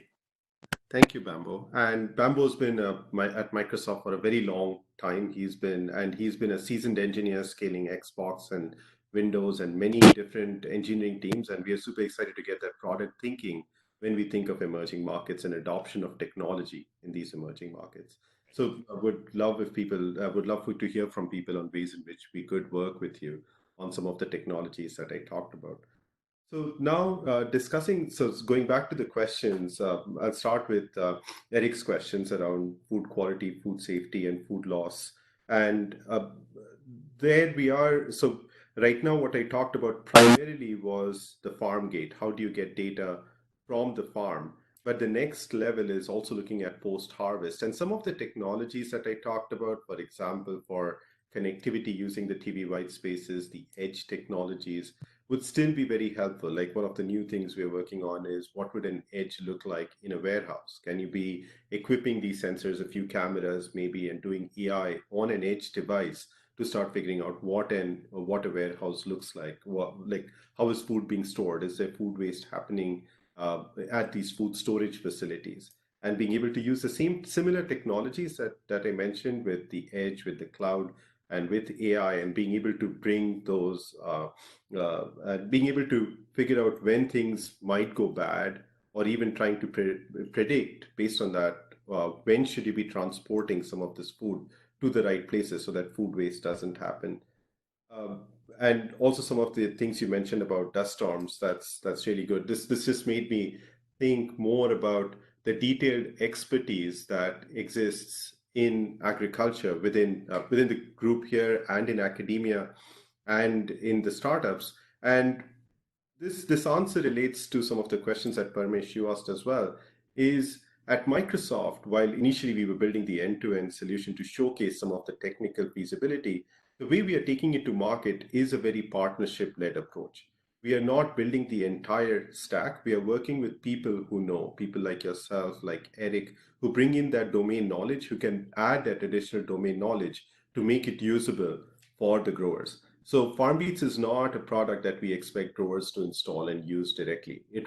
Thank you, Bambo. And Bambo's been at Microsoft for a very long time. He's been a seasoned engineer scaling Xbox and Windows and many different engineering teams. And we are super excited to get that product thinking when we think of emerging markets and adoption of technology in these emerging markets. So I would love to hear from people on ways in which we could work with you on some of the technologies that I talked about. So now going back to the questions, I'll start with Eric's questions around food quality, food safety, and food loss. And there we are. So right now, what I talked about primarily was the farm gate. How do you get data from the farm? But the next level is also looking at post-harvest. And some of the technologies that I talked about, for example, for connectivity using the TV white spaces, the edge technologies, would still be very helpful. Like one of the new things we're working on is what would an edge look like in a warehouse? Can you be equipping these sensors, a few cameras maybe, and doing AI on an edge device to start figuring out what a warehouse looks like? Like how is food being stored? Is there food waste happening at these food storage facilities? And being able to use the similar technologies that I mentioned with the edge, with the cloud, and with AI, and being able to bring those, being able to figure out when things might go bad, or even trying to predict based on that, when should you be transporting some of this food to the right places so that food waste doesn't happen. And also some of the things you mentioned about dust storms, that's really good. This just made me think more about the detailed expertise that exists in agriculture within the group here and in academia and in the startups. And this answer relates to some of the questions that Parmesh you asked as well. Is at Microsoft, while initially we were building the end-to-end solution to showcase some of the technical feasibility, the way we are taking it to market is a very partnership-led approach. We are not building the entire stack. We are working with people who know, people like yourself, like Eric, who bring in that domain knowledge, who can add that additional domain knowledge to make it usable for the growers. So FarmBeats is not a product that we expect growers to install and use directly. There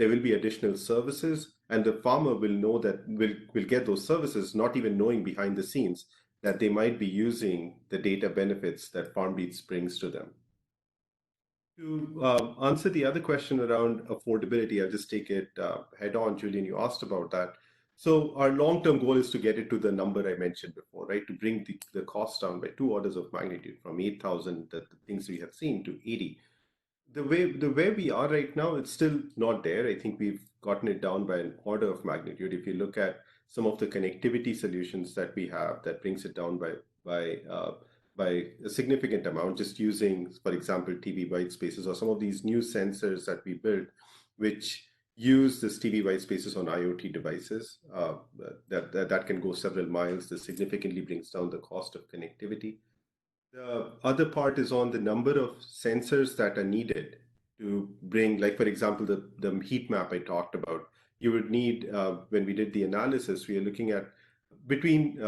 will be additional services, and the farmer will know that will get those services, not even knowing behind the scenes that they might be using the data benefits that FarmBeats brings to them. To answer the other question around affordability, I'll just take it head on. Julian, you asked about that. So our long-term goal is to get it to the number I mentioned before, right? To bring the cost down by 2 orders of magnitude from 8,000, the things we have seen, to 80. The way we are right now, it's still not there. I think we've gotten it down by an order of magnitude. If you look at some of the connectivity solutions that we have, that brings it down by a significant amount, just using, for example, TV white spaces or some of these new sensors that we built, which use this TV white spaces on IoT devices that can go several miles. This significantly brings down the cost of connectivity. The other part is on the number of sensors that are needed to bring, like, for example, the heat map I talked about. You would need, when we did the analysis, we are looking at between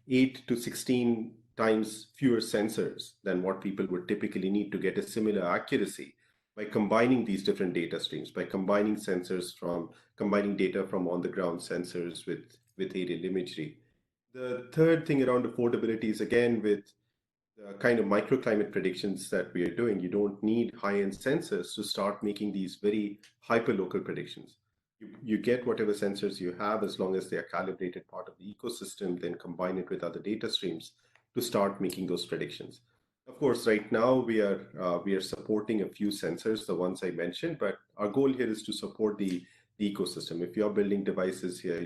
8 to 16 times fewer sensors than what people would typically need to get a similar accuracy by combining these different data streams, by combining data from on-the-ground sensors with aerial imagery. The third thing around affordability is, again, with the kind of microclimate predictions that we are doing, you don't need high-end sensors to start making these very hyper-local predictions. You get whatever sensors you have, as long as they are calibrated part of the ecosystem, then combine it with other data streams to start making those predictions. Of course, right now we are supporting a few sensors, the ones I mentioned, but our goal here is to support the ecosystem. If you're building devices here,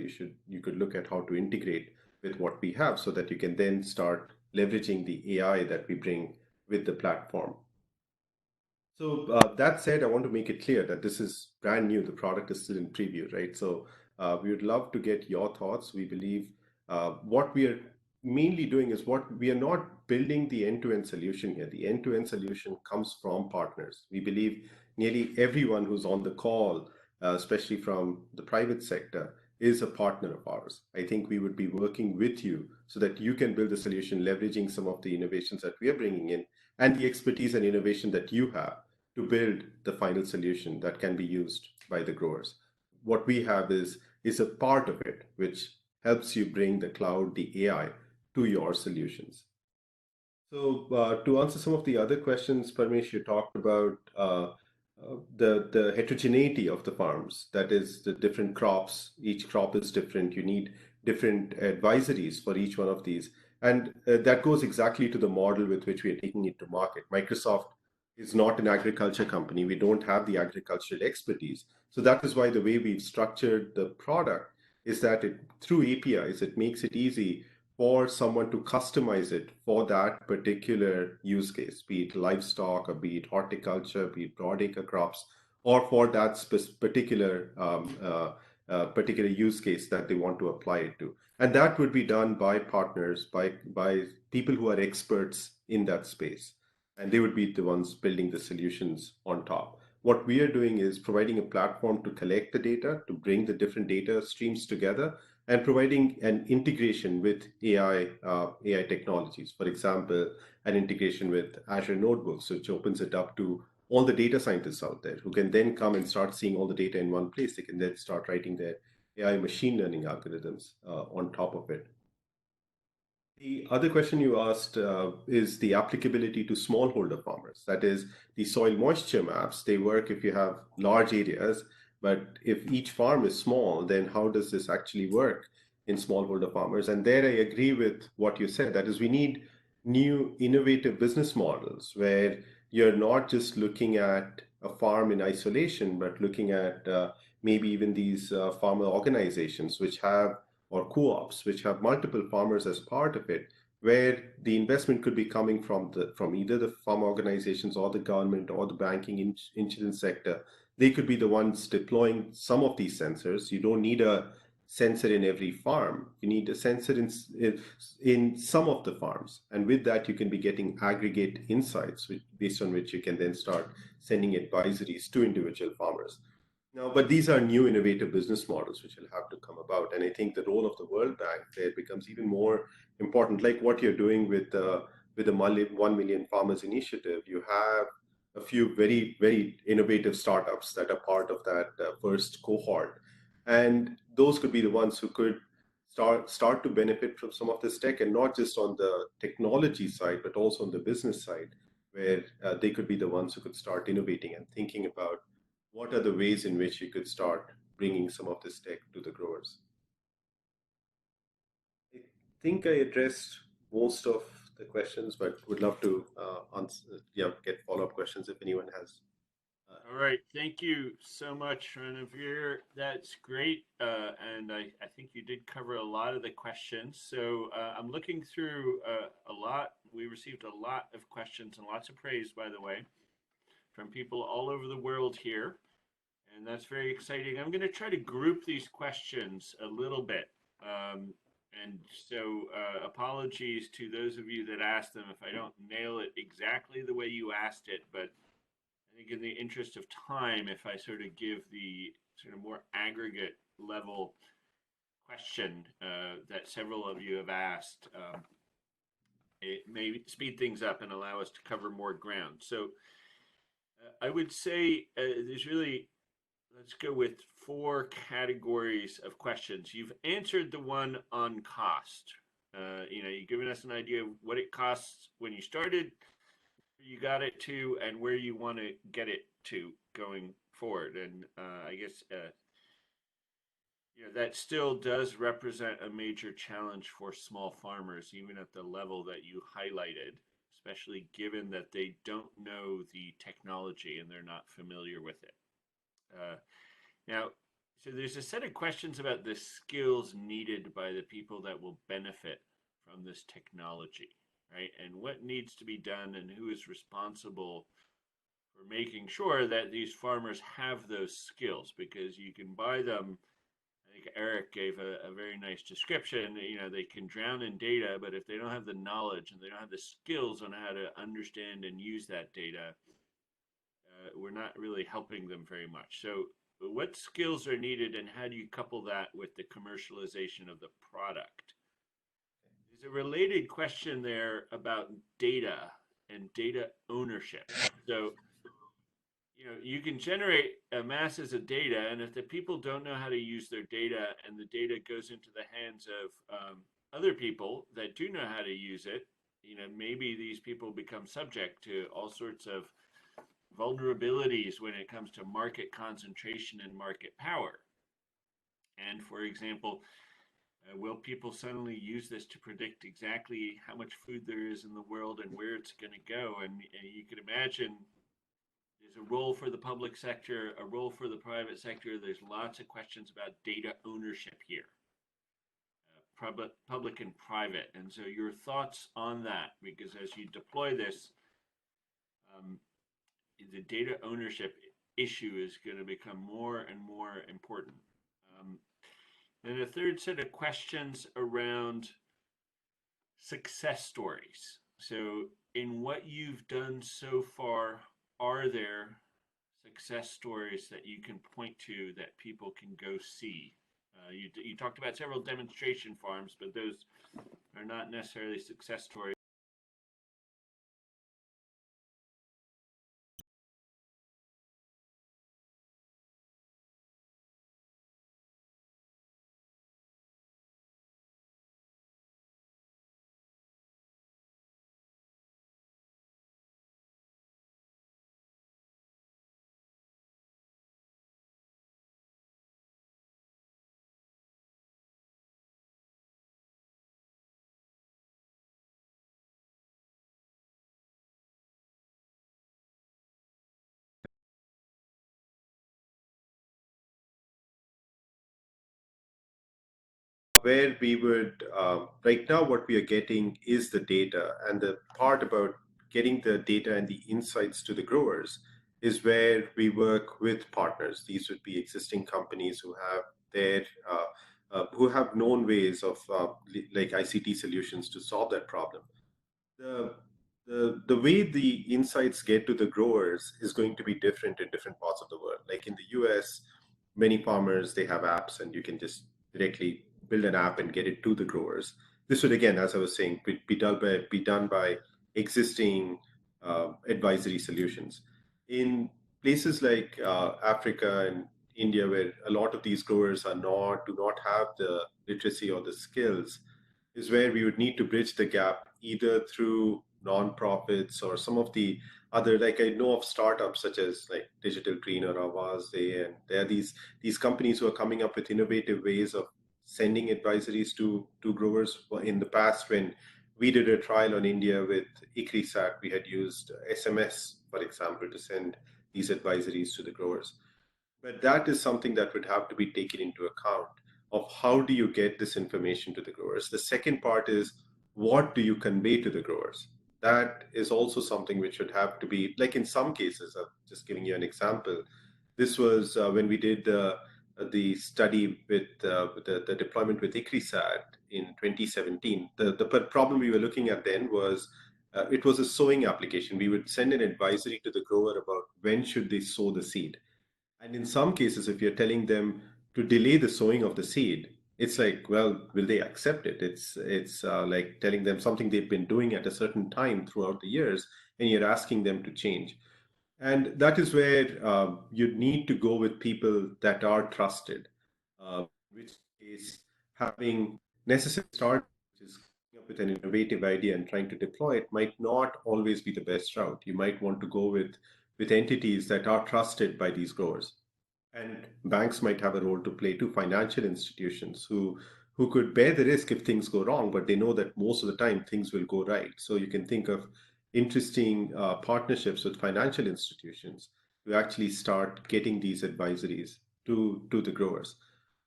you could look at how to integrate with what we have so that you can then start leveraging the AI that we bring with the platform. So that said, I want to make it clear that this is brand new. The product is still in preview, right? So we would love to get your thoughts. We believe what we are mainly doing is we are not building the end-to-end solution here. The end-to-end solution comes from partners. We believe nearly everyone who's on the call, especially from the private sector, is a partner of ours. I think we would be working with you so that you can build a solution leveraging some of the innovations that we are bringing in and the expertise and innovation that you have to build the final solution that can be used by the growers. What we have is a part of it, which helps you bring the cloud, the AI to your solutions. So to answer some of the other questions, Parmesh, you talked about the heterogeneity of the farms. That is, the different crops. Each crop is different. You need different advisories for each one of these, and that goes exactly to the model with which we are taking it to market. Microsoft is not an agriculture company. We don't have the agricultural expertise. So that is why the way we've structured the product is that through APIs, it makes it easy for someone to customize it for that particular use case, be it livestock or be it horticulture, be it broadacre crops, or for that particular use case that they want to apply it to. And that would be done by partners, by people who are experts in that space. And they would be the ones building the solutions on top. What we are doing is providing a platform to collect the data, to bring the different data streams together, and providing an integration with AI technologies. For example, an integration with Azure Notebooks, which opens it up to all the data scientists out there who can then come and start seeing all the data in one place. They can then start writing their AI machine learning algorithms on top of it. The other question you asked is the applicability to smallholder farmers. That is, the soil moisture maps, they work if you have large areas, but if each farm is small, then how does this actually work in smallholder farmers? And there I agree with what you said. That is, we need new innovative business models where you're not just looking at a farm in isolation, but looking at maybe even these farmer organizations which have or co-ops which have multiple farmers as part of it, where the investment could be coming from either the farm organizations or the government or the banking insurance sector. They could be the ones deploying some of these sensors. You don't need a sensor in every farm. You need a sensor in some of the farms, and with that you can be getting aggregate insights based on which you can then start sending advisories to individual farmers. No, but these are new innovative business models which will have to come about. And I think the role of the World Bank there becomes even more important, like what you're doing with the 1 Million Farmers Initiative. You have a few very, very innovative startups that are part of that first cohort. And those could be the ones who could start to benefit from some of this tech, and not just on the technology side, but also on the business side, where they could be the ones who could start innovating and thinking about what are the ways in which you could start bringing some of this tech to the growers. I think I addressed most of the questions, but would love to get follow-up questions if anyone has. All right, thank you so much, Ranveer. That's great, and I think you did cover a lot of the questions. So I'm looking through a lot. We received a lot of questions and lots of praise, by the way, from people all over the world here, and that's very exciting. I'm going to try to group these questions a little bit. And so apologies to those of you that asked them if I don't nail it exactly the way you asked it, but I think in the interest of time, if I sort of give the sort of more aggregate level question that several of you have asked, it may speed things up and allow us to cover more ground. So I would say there's really, let's go with 4 categories of questions. You've answered the one on cost. You've given us an idea of what it costs when you started, where you got it to, and where you want to get it to going forward. And I guess that still does represent a major challenge for small farmers, even at the level that you highlighted, especially given that they don't know the technology and they're not familiar with it. Now, so there's a set of questions about the skills needed by the people that will benefit from this technology, right? And what needs to be done and who is responsible for making sure that these farmers have those skills, because you can buy them. I think Eric gave a very nice description. They can drown in data, but if they don't have the knowledge and they don't have the skills on how to understand and use that data, we're not really helping them very much. So, what skills are needed, and how do you couple that with the commercialization of the product? There's a related question there about data and data ownership. So, you can generate masses of data, and if the people don't know how to use their data, and the data goes into the hands of other people that do know how to use it, maybe these people become subject to all sorts of vulnerabilities when it comes to market concentration and market power. And for example, will people suddenly use this to predict exactly how much food there is in the world and where it's going to go? And you can imagine there's a role for the public sector, a role for the private sector. There's lots of questions about data ownership here, public and private. And so your thoughts on that, because as you deploy this, the data ownership issue is going to become more and more important. And a third set of questions around success stories. So, in what you've done so far, are there success stories that you can point to that people can go see? You talked about several demonstration farms, but those are not necessarily success stories. Where we would, right now, what we are getting is the data, and the part about getting the data and the insights to the growers is where we work with partners. These would be existing companies who have their who have known ways of like ICT solutions to solve that problem. the the way the insights get to the growers is going to be different in different parts of the world. Like in the US, many farmers, they have apps and you can just directly build an app and get it to the growers. This would, again, as I was saying, be done by existing advisory solutions. In places like Africa and India, where a lot of these growers do not have the literacy or the skills, is where we would need to bridge the gap either through nonprofits or some of the other, like I know of startups such as like Digital Green or Avaze, and there are these companies who are coming up with innovative ways of sending advisories to growers. In the past, when we did a trial on India with ICRISAT, we had used SMS, for example, to send these advisories to the growers. But that is something that would have to be taken into account of how do you get this information to the growers. The second part is, what do you convey to the growers? That is also something which would have to be, like in some cases, just giving you an example, this was when we did the study with the deployment with ICRISAT in 2017. The problem we were looking at then was it was a sowing application. We would send an advisory to the grower about when should they sow the seed. And in some cases, if you're telling them to delay the sowing of the seed, it's like, well, will they accept it? It's like telling them something they've been doing at a certain time throughout the years, and you're asking them to change. And that is where you'd need to go with people that are trusted, which is having necessary start, which is coming up with an innovative idea and trying to deploy it might not always be the best route. You might want to go with entities that are trusted by these growers. And banks might have a role to play too, financial institutions who could bear the risk if things go wrong, but they know that most of the time things will go right. So you can think of interesting partnerships with financial institutions to actually start getting these advisories to the growers.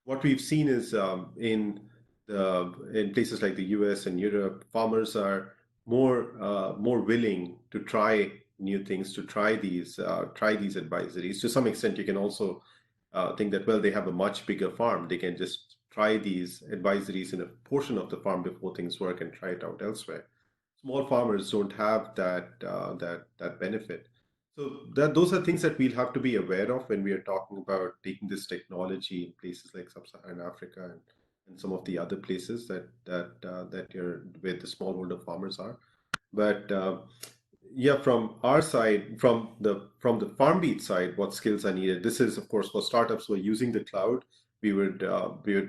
What we've seen is in places like the US and Europe, farmers are more willing to try new things, to try these advisories. To some extent, you can also think that, well, they have a much bigger farm. They can just try these advisories in a portion of the farm before things work and try it out elsewhere. Small farmers don't have that benefit. So those are things that we'll have to be aware of when we are talking about taking this technology in places like sub-Saharan Africa and some of the other places that you're where the smallholder farmers are. But yeah, from our side, from the FarmBeat side, what skills are needed? This is, of course, for startups who are using the cloud. We would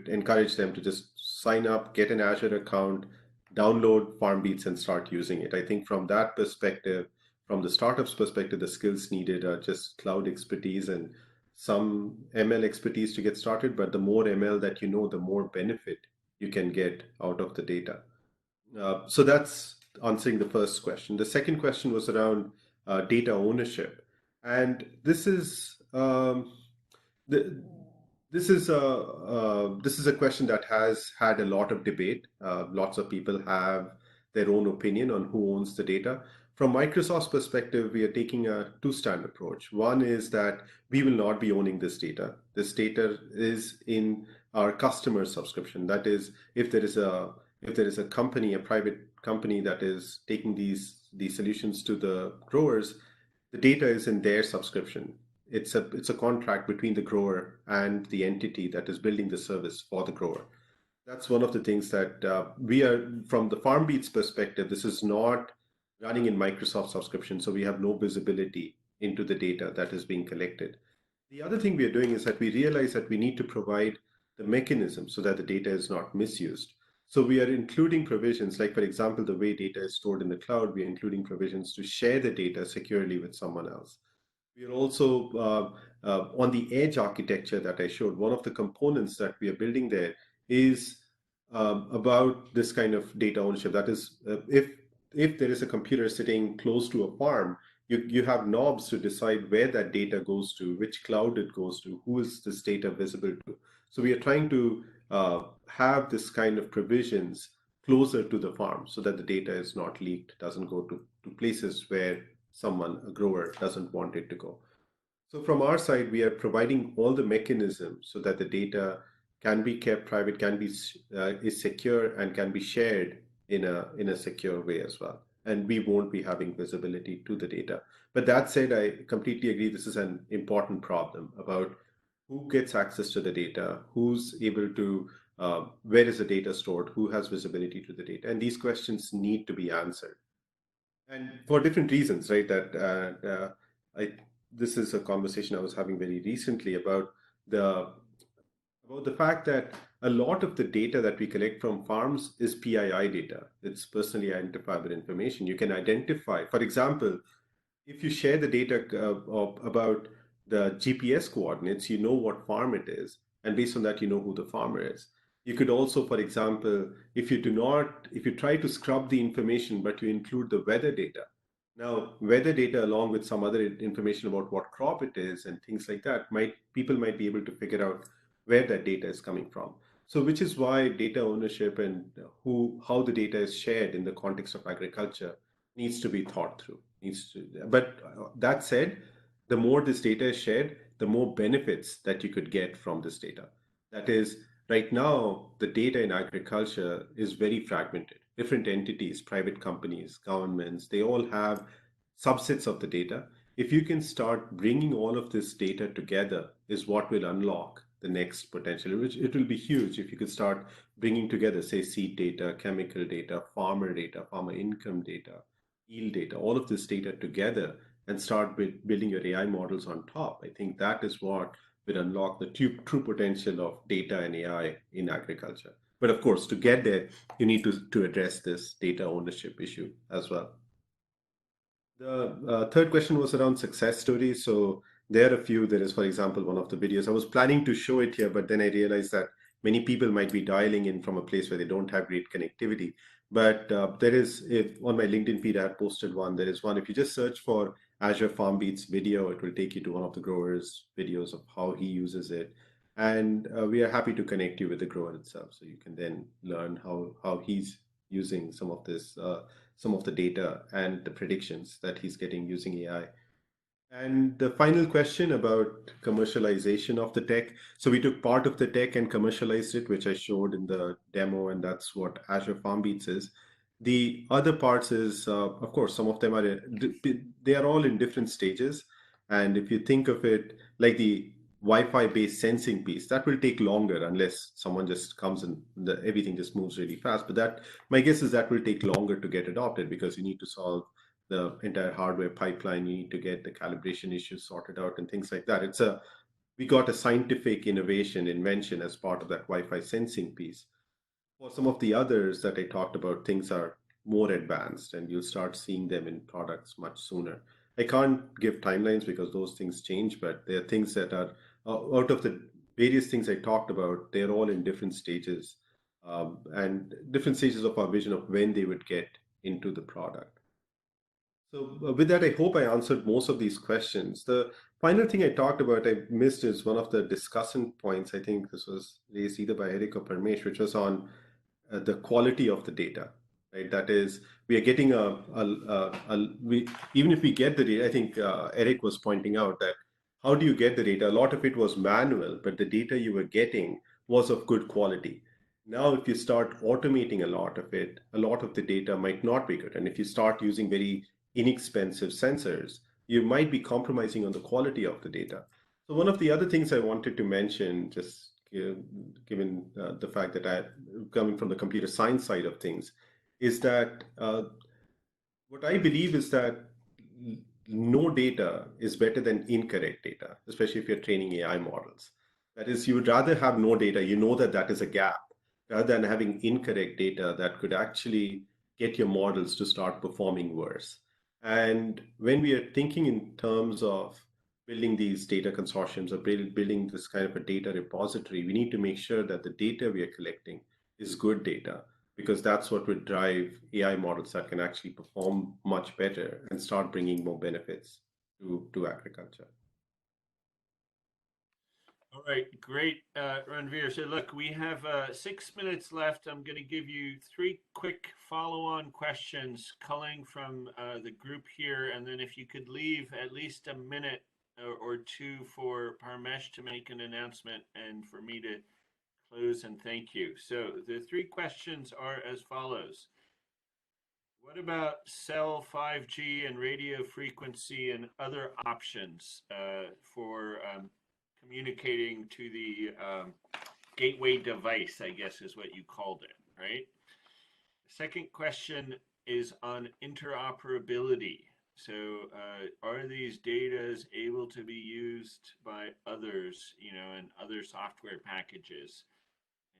encourage them to just sign up, get an Azure account, download FarmBeats, and start using it. I think from that perspective, from the startup's perspective, the skills needed are just cloud expertise and some ML expertise to get started. But the more ML that you know, the more benefit you can get out of the data. So that's answering the first question. The second question was around data ownership, and the, this is a question that has had a lot of debate. Lots of people have their own opinion on who owns the data. From Microsoft's perspective, we are taking a two-stand approach. One is that we will not be owning this data. This data is in our customer subscription. That is, if there is a company, a private company that is taking these solutions to the growers, the data is in their subscription. It's a contract between the grower and the entity that is building the service for the grower. That's one of the things that we are, from the FarmBeats perspective, this is not running in Microsoft subscription, so we have no visibility into the data that is being collected. The other thing we are doing is that we realize that we need to provide the mechanism so that the data is not misused. So we are including provisions, like for example, the way data is stored in the cloud, we are including provisions to share the data securely with someone else. We are also on the edge architecture that I showed. One of the components that we are building there is about this kind of data ownership. That is, if there is a computer sitting close to a farm, you have knobs to decide where that data goes to, which cloud it goes to, who is this data visible to. So we are trying to have this kind of provisions closer to the farm so that the data is not leaked, doesn't go to places where a grower, doesn't want it to go. So from our side, we are providing all the mechanisms so that the data can be kept private, is secure, and can be shared in a secure way as well. And we won't be having visibility to the data. But that said, I completely agree. This is an important problem about who gets access to the data, who's able to, where is the data stored, who has visibility to the data, and these questions need to be answered. And for different reasons, right? This is a conversation I was having very recently about the fact that a lot of the data that we collect from farms is PII data. It's personally identifiable information. You can identify, for example, if you share the data about the GPS coordinates, you know what farm it is, and based on that, you know who the farmer is. You could also, for example, if you try to scrub the information, but you include the weather data. Now, weather data along with some other information about what crop it is and things like that, people might be able to figure out where that data is coming from. So, which is why data ownership and how the data is shared in the context of agriculture needs to be thought through. But that said, the more this data is shared, the more benefits that you could get from this data. That is, right now, the data in agriculture is very fragmented. Different entities, private companies, governments, they all have subsets of the data. If you can start bringing all of this data together, is what will unlock the next potential, which it will be huge if you could start bringing together, say, seed data, chemical data, farmer income data, yield data, all of this data together and start building your AI models on top. I think that is what will unlock the true potential of data and AI in agriculture. But of course, to get there, you need to address this data ownership issue as well. The third question was around success stories. So there are a few. There is, for example, one of the videos. I was planning to show it here, but then I realized that many people might be dialing in from a place where they don't have great connectivity. But there is, on my LinkedIn feed, I had posted one. There is one. If you just search for Azure FarmBeats video, it will take you to one of the growers' videos of how he uses it. And we are happy to connect you with the grower itself, so you can then learn how he's using some of the data and the predictions that he's getting using AI. And the final question about commercialization of the tech. So we took part of the tech and commercialized it, which I showed in the demo, and that's what Azure FarmBeats is. The other parts is, of course, some of them are, they are all in different stages. And if you think of it like the Wi-Fi based sensing piece, that will take longer unless someone just comes and everything just moves really fast. But that, my guess is that will take longer to get adopted because you need to solve the entire hardware pipeline. You need to get the calibration issues sorted out and things like that. We got a scientific innovation invention as part of that Wi-Fi sensing piece. For some of the others that I talked about, things are more advanced and you'll start seeing them in products much sooner. I can't give timelines because those things change, but there are things that are out of the various things I talked about, they're all in different stages and different stages of our vision of when they would get into the product. So with that, I hope I answered most of these questions. The final thing I talked about, I missed is one of the discussion points. I think this was raised either by Eric or Parmesh, which was on the quality of the data, right? That is, we are getting even if we get the data, I think Eric was pointing out that how do you get the data? A lot of it was manual, but the data you were getting was of good quality. Now, if you start automating a lot of it, a lot of the data might not be good. And if you start using very inexpensive sensors, you might be compromising on the quality of the data. So one of the other things I wanted to mention, just given the fact that I'm coming from the computer science side of things, is that what I believe is that no data is better than incorrect data, especially if you're training AI models. That is, you would rather have no data, you know that that is a gap, rather than having incorrect data that could actually get your models to start performing worse. And when we are thinking in terms of building these data consortiums or building this kind of a data repository, we need to make sure that the data we are collecting is good data, because that's what would drive AI models that can actually perform much better and start bringing more benefits to agriculture. All right, great, Ranveer. So look, we have 6 minutes left. I'm going to give you 3 quick follow-on questions culling from the group here, and then if you could leave at least a minute or 2 for Parmesh to make an announcement and for me to close and thank you. So the 3 questions are as follows. What about cell 5G and radio frequency and other options for communicating to the gateway device, I guess is what you called it, right? The second question is on interoperability. So are these data able to be used by others, and other software packages?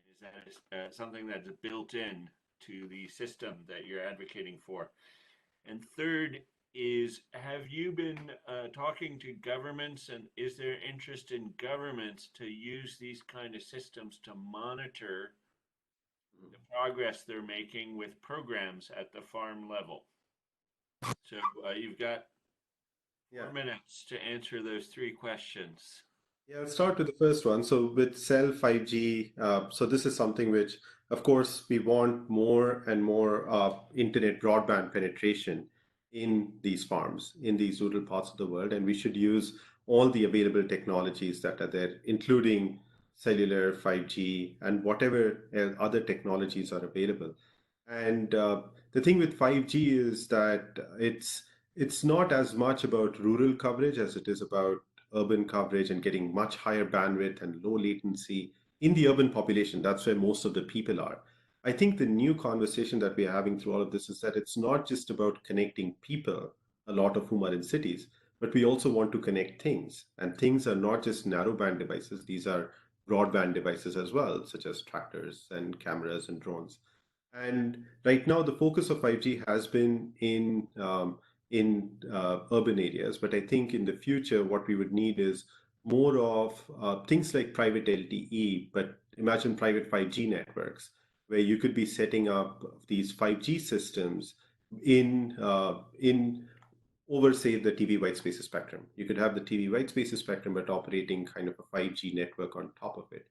Is that something that's built in to the system that you're advocating for? And third is, have you been talking to governments, and is there interest in governments to use these kind of systems to monitor the progress they're making with programs at the farm level? So you've got 4 minutes to answer those 3 questions. Yeah, I'll start with the first one. So with cell 5G, so this is something which, of course, we want more and more internet broadband penetration in these farms, in these rural parts of the world, and we should use all the available technologies that are there, including cellular, 5G, and whatever other technologies are available. And the thing with 5G is that it's not as much about rural coverage as it is about urban coverage and getting much higher bandwidth and low latency in the urban population. That's where most of the people are. I think the new conversation that we're having through all of this is that it's not just about connecting people, a lot of whom are in cities, but we also want to connect things. And things are not just narrowband devices, these are broadband devices as well, such as tractors and cameras and drones. And right now, the focus of 5G has been in urban areas, but I think in the future, what we would need is more of things like private LTE, but imagine private 5G networks, where you could be setting up these 5G systems in over, say, the TV white space spectrum. You could have the TV white space spectrum, but operating kind of a 5G network on top of it.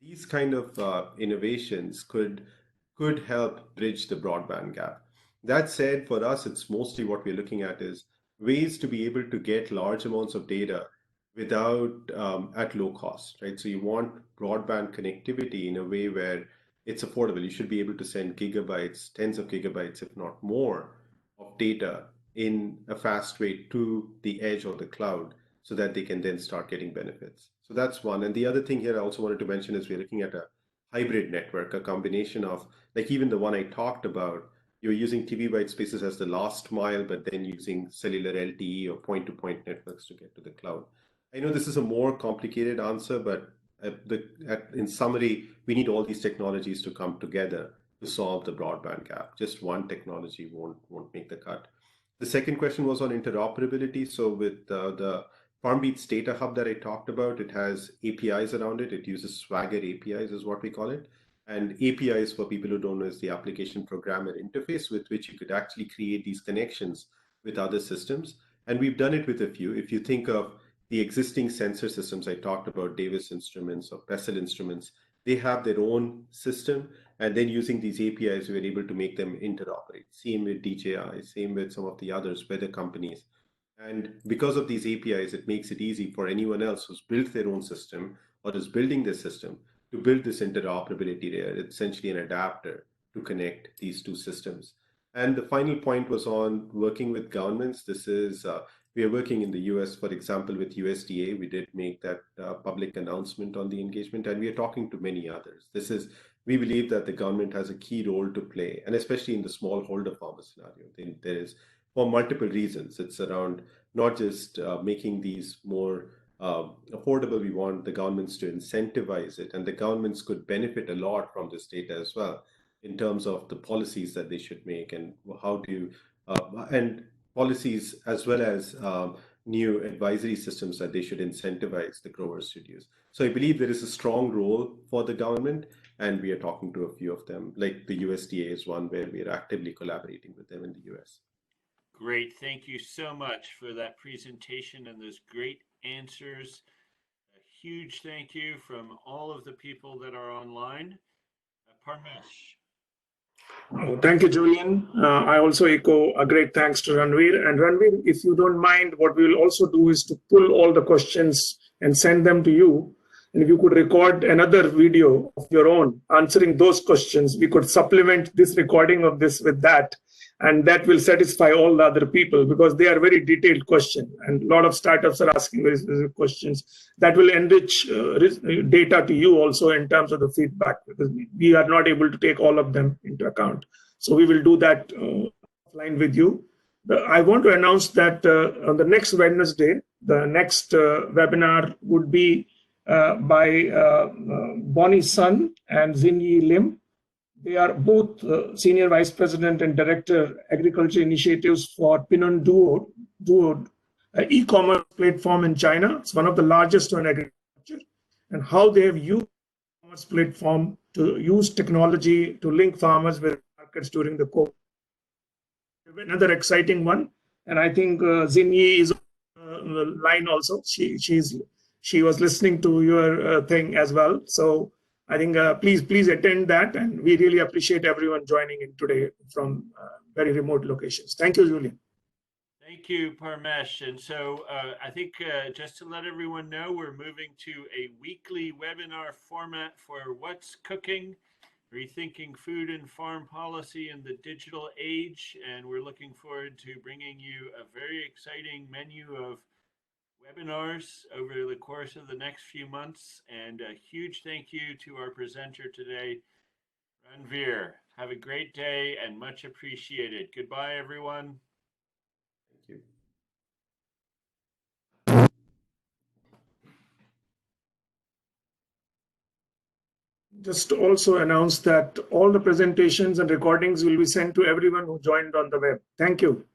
These kind of innovations could help bridge the broadband gap. That said, for us, it's mostly what we're looking at is ways to be able to get large amounts of data without at low cost, right? So you want broadband connectivity in a way where it's affordable. You should be able to send gigabytes, tens of gigabytes, if not more, of data in a fast way to the edge or the cloud so that they can then start getting benefits. So that's one. And the other thing here I also wanted to mention is we're looking at a hybrid network, a combination of, like even the one I talked about, you're using TV white spaces as the last mile, but then using cellular LTE or point-to-point networks to get to the cloud. I know this is a more complicated answer, but in summary, we need all these technologies to come together to solve the broadband gap. Just one technology won't make the cut. The second question was on interoperability. So with the FarmBeats data hub that I talked about, it has APIs around it. It uses Swagger APIs is what we call it. And APIs, for people who don't know, is the application programmer interface with which you could actually create these connections with other systems. And we've done it with a few. If you think of the existing sensor systems I talked about, Davis Instruments or Pessel Instruments, they have their own system. And then using these APIs, we're able to make them interoperate. Same with DJI, same with some of the others, weather companies. And because of these APIs, it makes it easy for anyone else who's built their own system or is building this system to build this interoperability layer. It's essentially an adapter to connect these two systems. And the final point was on working with governments. This is, we are working in the US, for example, with USDA. We did make that public announcement on the engagement, and we are talking to many others. We believe that the government has a key role to play, and especially in the smallholder farmer scenario. There is, for multiple reasons. It's around not just making these more affordable. We want the governments to incentivize it, and the governments could benefit a lot from this data as well in terms of the policies that they should make and how do and policies as well as new advisory systems that they should incentivize the growers to use. So I believe there is a strong role for the government, and we are talking to a few of them, like the USDA is one where we are actively collaborating with them in the US. Great. Thank you so much for that presentation and those great answers. A huge thank you from all of the people that are online. Parmesh. Thank you, Julian. I also echo a great thanks to Ranveer. And Ranveer, if you don't mind, what we will also do is to pull all the questions and send them to you. And if you could record another video of your own answering those questions, we could supplement this recording of this with that. And that will satisfy all the other people because they are very detailed questions. And a lot of startups are asking very specific questions that will enrich data to you also in terms of the feedback, because we are not able to take all of them into account. So we will do that offline with you. I want to announce that on the next Wednesday, the next webinar would be by Bonnie Sun and Xinyi Lim. They are both Senior Vice President and Director, Agriculture Initiatives for Pinonduo, e-commerce platform in China. It's one of the largest on agriculture, and how they have used e-commerce platform to use technology to link farmers with markets during the COVID. Another exciting one, and I think Xinyi is on the line also. She was listening to your thing as well. So I think please attend that, and we really appreciate everyone joining in today from very remote locations. Thank you, Julian. Thank you, Parmesh. And so I think just to let everyone know, we're moving to a weekly webinar format for What's Cooking, Rethinking Food and Farm Policy in the Digital Age. And we're looking forward to bringing you a very exciting menu of webinars over the course of the next few months. And a huge thank you to our presenter today, Ranveer. Have a great day and much appreciated. Goodbye, everyone. Thank you. Just to also announce that all the presentations and recordings will be sent to everyone who joined on the web. Thank you.